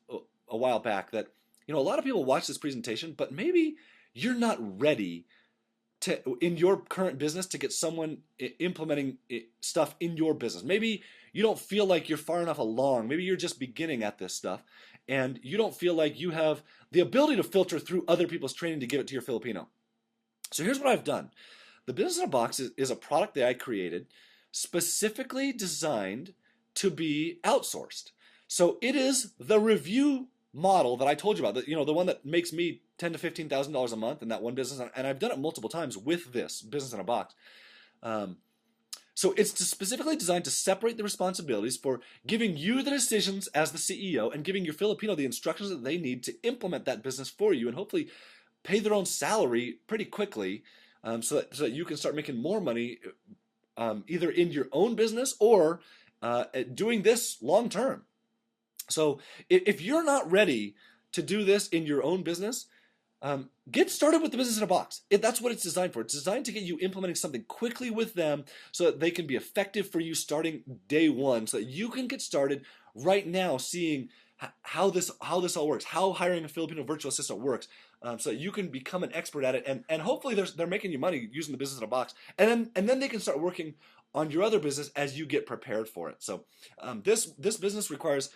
a while back that a lot of people watch this presentation, but maybe you're not ready in your current business to get someone implementing stuff in your business. Maybe you don't feel like you're far enough along. Maybe you're just beginning at this stuff and you don't feel like you have the ability to filter through other people's training to give it to your Filipino. So here's what I've done. The Business in a Box is a product that I created specifically designed to be outsourced. So it is the review model that I told you about, the one that makes me $10,000 to $15,000 a month in that one business, and I've done it multiple times with this Business in a Box. So it's specifically designed to separate the responsibilities for giving you the decisions as the CEO and giving your Filipino the instructions that they need to implement that business for you and hopefully pay their own salary pretty quickly, so that you can start making more money either in your own business or doing this long term. So if you're not ready to do this in your own business, get started with the Business in a Box. That's what it's designed for. It's designed to get you implementing something quickly with them so that they can be effective for you starting day one, so that you can get started right now seeing how this all works, how hiring a Filipino virtual assistant works, so that you can become an expert at it, and hopefully they're making you money using the Business in a Box, and then they can start working on your other business as you get prepared for it. So this business requires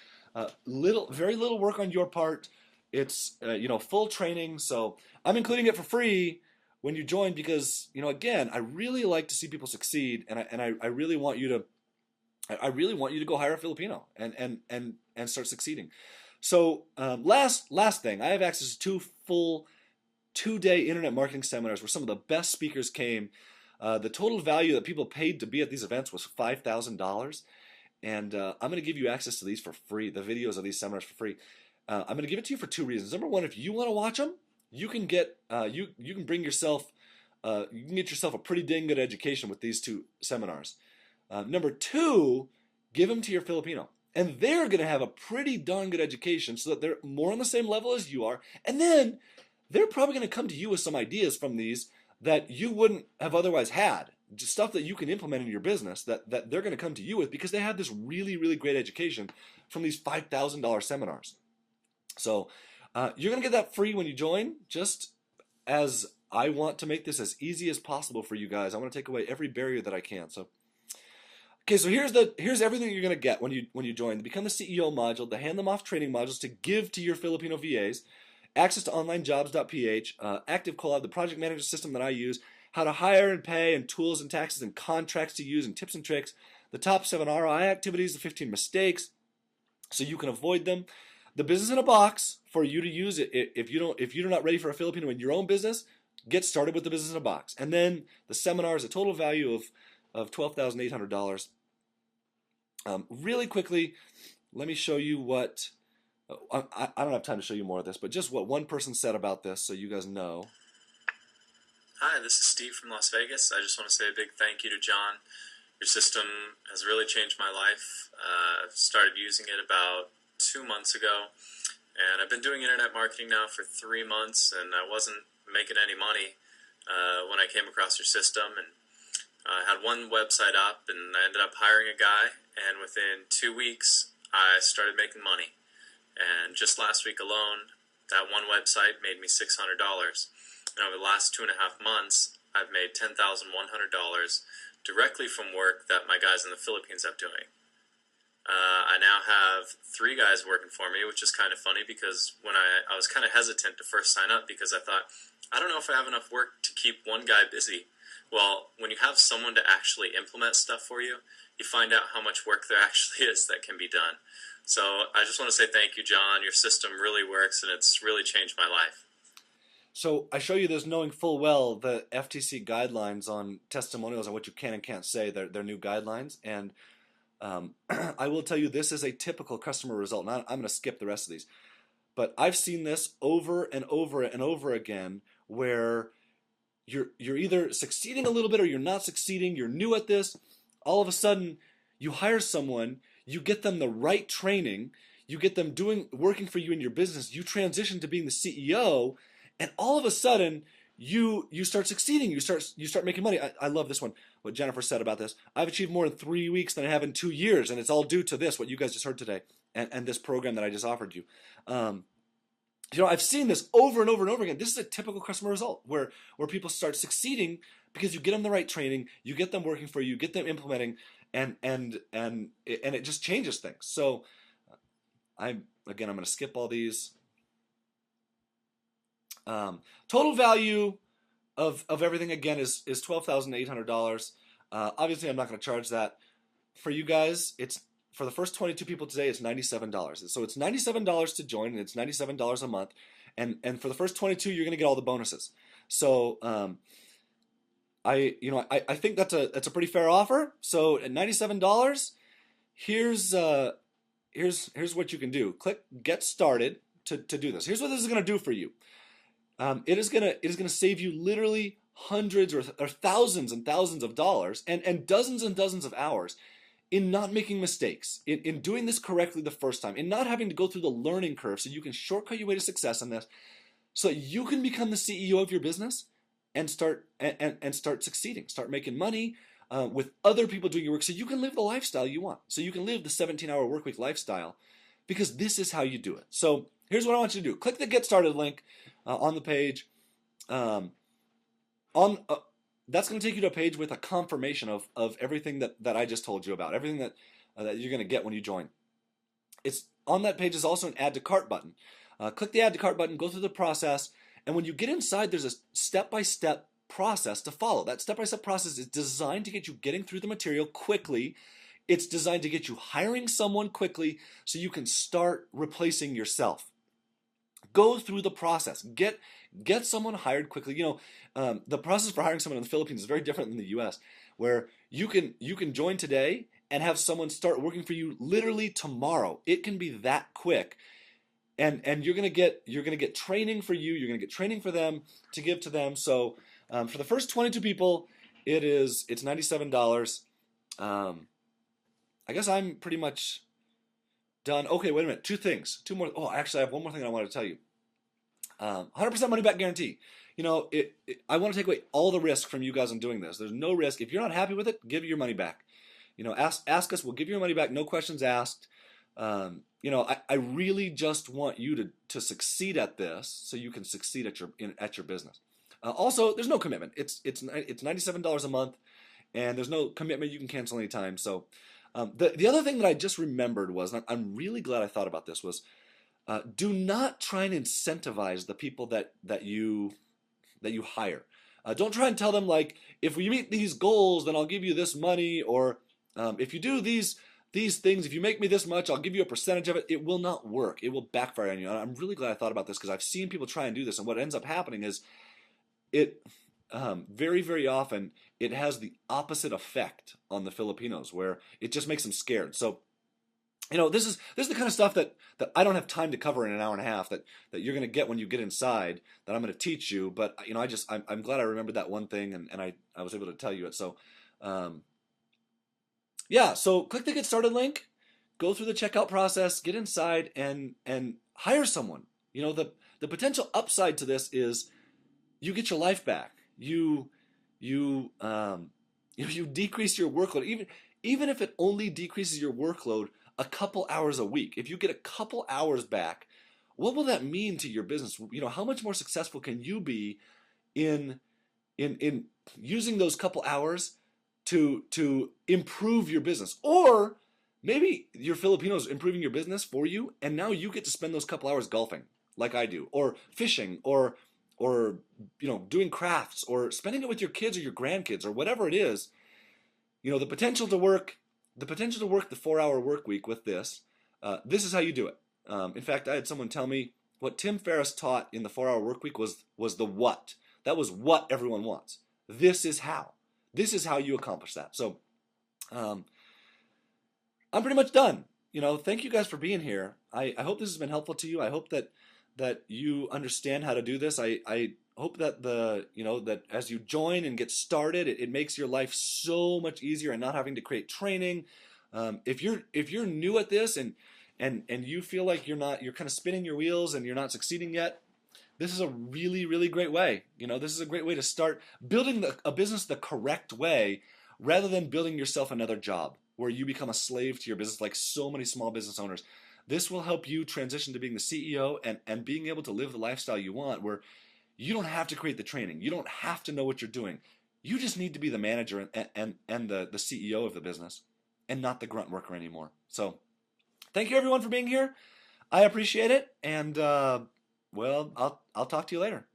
very little work on your part. It's full training, so I'm including it for free when you join because again, I really like to see people succeed, and I really want you to go hire a Filipino and start succeeding. So last thing, I have access to 2 full 2-day internet marketing seminars where some of the best speakers came. The total value that people paid to be at these events was $5,000, and I'm going to give you access to these for free. The videos of these seminars for free. I'm going to give it to you for 2 reasons. Number one, if you want to watch them, you can get you can bring yourself you can get yourself a pretty dang good education with these 2 seminars. Number 2, give them to your Filipino, and they're going to have a pretty darn good education so that they're more on the same level as you are, and then they're probably going to come to you with some ideas from these that you wouldn't have otherwise had. Just stuff that you can implement in your business that they're going to come to you with because they have this really, really great education from these $5,000 seminars. So you're going to get that free when you join, just as I want to make this as easy as possible for you guys. I want to take away every barrier that I can. So, okay, so here's everything you're going to get when you join. The Become the CEO module, the Hand Them Off training modules to give to your Filipino VAs, access to onlinejobs.ph, Active Collab, the project manager system that I use, how to hire and pay, and tools and taxes and contracts to use, and tips and tricks, the top 7 ROI activities, the 15 mistakes, so you can avoid them. The business in a box for you to use it if you're not ready for a Filipino in your own business, get started with the business in a box. And then the seminar is a total value of $12,800. Really quickly, let me show you what I don't have time to show you more of this, but just what one person said about this, so you guys know. Hi, this is Steve from Las Vegas. I just want to say a big thank you to John. Your system has really changed my life. I've started using it about 2 months ago, and I've been doing internet marketing now for 3 months, and I wasn't making any money when I came across your system, and I had one website up, and I ended up hiring a guy, and within 2 weeks, I started making money. And just last week alone, that one website made me $600. And over the last 2.5 months, I've made $10,100 directly from work that my guys in the Philippines have doing. I now have 3 guys working for me, which is kind of funny because when I was kind of hesitant to first sign up because I thought, I don't know if I have enough work to keep one guy busy. Well, when you have someone to actually implement stuff for you, you find out how much work there actually is that can be done. So I just want to say thank you, John. Your system really works, and it's really changed my life. So I show you this knowing full well the FTC guidelines on testimonials and what you can and can't say. They're new guidelines, and I will tell you this is a typical customer result. Now, I'm going to skip the rest of these, but I've seen this over and over and over again where you're either succeeding a little bit or you're not succeeding. You're new at this. All of a sudden, you hire someone, you get them the right training, you get them working for you in your business, you transition to being the CEO, and all of a sudden you start succeeding. You start making money. I love this one. What Jennifer said about this. I've achieved more in 3 weeks than I have in 2 years, and it's all due to this, what you guys just heard today, and this program that I just offered you. I've seen this over and over and over again. This is a typical customer result where people start succeeding because you get them the right training, you get them working for you, get them implementing, and it just changes things. So I'm going to skip all these. Total value of everything again is $12,800. Obviously, I'm not going to charge that for you guys. It's for the first 22 people today. It's $97. So it's $97 to join, and it's $97 a month. And for the first 22, you're going to get all the bonuses. So I think that's a pretty fair offer. So at $97, here's what you can do. Click Get Started to do this. Here's what this is going to do for you. It is gonna save you literally hundreds or thousands and thousands of dollars and dozens of hours in not making mistakes, in doing this correctly the first time, in not having to go through the learning curve, so you can shortcut your way to success in this, so that you can become the CEO of your business and start succeeding, start making money with other people doing your work, so you can live the lifestyle you want, so you can live the 17-hour workweek lifestyle, because this is how you do it. So here's what I want you to do. Click the Get Started link on the page. That's going to take you to a page with a confirmation of everything that I just told you about, everything that you're going to get when you join. It's on that page is also an Add to Cart button. Click the Add to Cart button, go through the process, and when you get inside, there's a step-by-step process to follow. That step-by-step process is designed to get you getting through the material quickly. It's designed to get you hiring someone quickly so you can start replacing yourself. Go through the process. Get someone hired quickly. The process for hiring someone in the Philippines is very different than the U.S., where you can join today and have someone start working for you literally tomorrow. It can be that quick, and you're gonna get training for you. You're gonna get training for them to give to them. So for the first 22 people, it's $97. I guess I'm pretty much done. Okay, wait a minute. 2 things. 2 more. Oh, actually, I have one more thing I wanted to tell you. 100% money back guarantee. I want to take away all the risk from you guys in doing this. There's no risk. If you're not happy with it, give your money back. Ask us. We'll give you your money back. No questions asked. I really just want you to succeed at this, so you can succeed at your business. Also, there's no commitment. It's $97 a month, and there's no commitment. You can cancel anytime. So. The other thing that I just remembered was, and I'm really glad I thought about this, was do not try and incentivize the people that you hire. Don't try and tell them like, if we meet these goals, then I'll give you this money, or if you do these things, if you make me this much, I'll give you a percentage of it. It will not work. It will backfire on you. And I'm really glad I thought about this because I've seen people try and do this, and what ends up happening is it very, very often it has the opposite effect on the Filipinos, where it just makes them scared. So this is the kind of stuff that I don't have time to cover in an hour and a half, that you're going to get when you get inside, that I'm going to teach you. But I'm glad I remembered that one thing, and I was able to tell you it. So yeah, so click the get started link, go through the checkout process, get inside, and hire someone. The potential upside to this is you get your life back. You decrease your workload, even if it only decreases your workload a couple hours a week. If you get a couple hours back, what will that mean to your business? How much more successful can you be in using those couple hours to improve your business? Or maybe your Filipinos improving your business for you, and now you get to spend those couple hours golfing like I do, or fishing, or doing crafts, or spending it with your kids or your grandkids, or whatever it is. The potential to work the 4-hour work week with this. This is how you do it. In fact, I had someone tell me what Tim Ferriss taught in the 4-hour work week was the what. That was what everyone wants. This is how. This is how you accomplish that. So I'm pretty much done. Thank you guys for being here. I hope this has been helpful to you. I hope that you understand how to do this. I hope that that as you join and get started, it makes your life so much easier, and not having to create training. If you're new at this, and you feel like you're kind of spinning your wheels and you're not succeeding yet, this is a really, really great way. This is a great way to start building a business the correct way, rather than building yourself another job where you become a slave to your business, like so many small business owners. This will help you transition to being the CEO and being able to live the lifestyle you want, where you don't have to create the training. You don't have to know what you're doing. You just need to be the manager and the CEO of the business, and not the grunt worker anymore. So thank you everyone for being here. I appreciate it. And well, I'll talk to you later.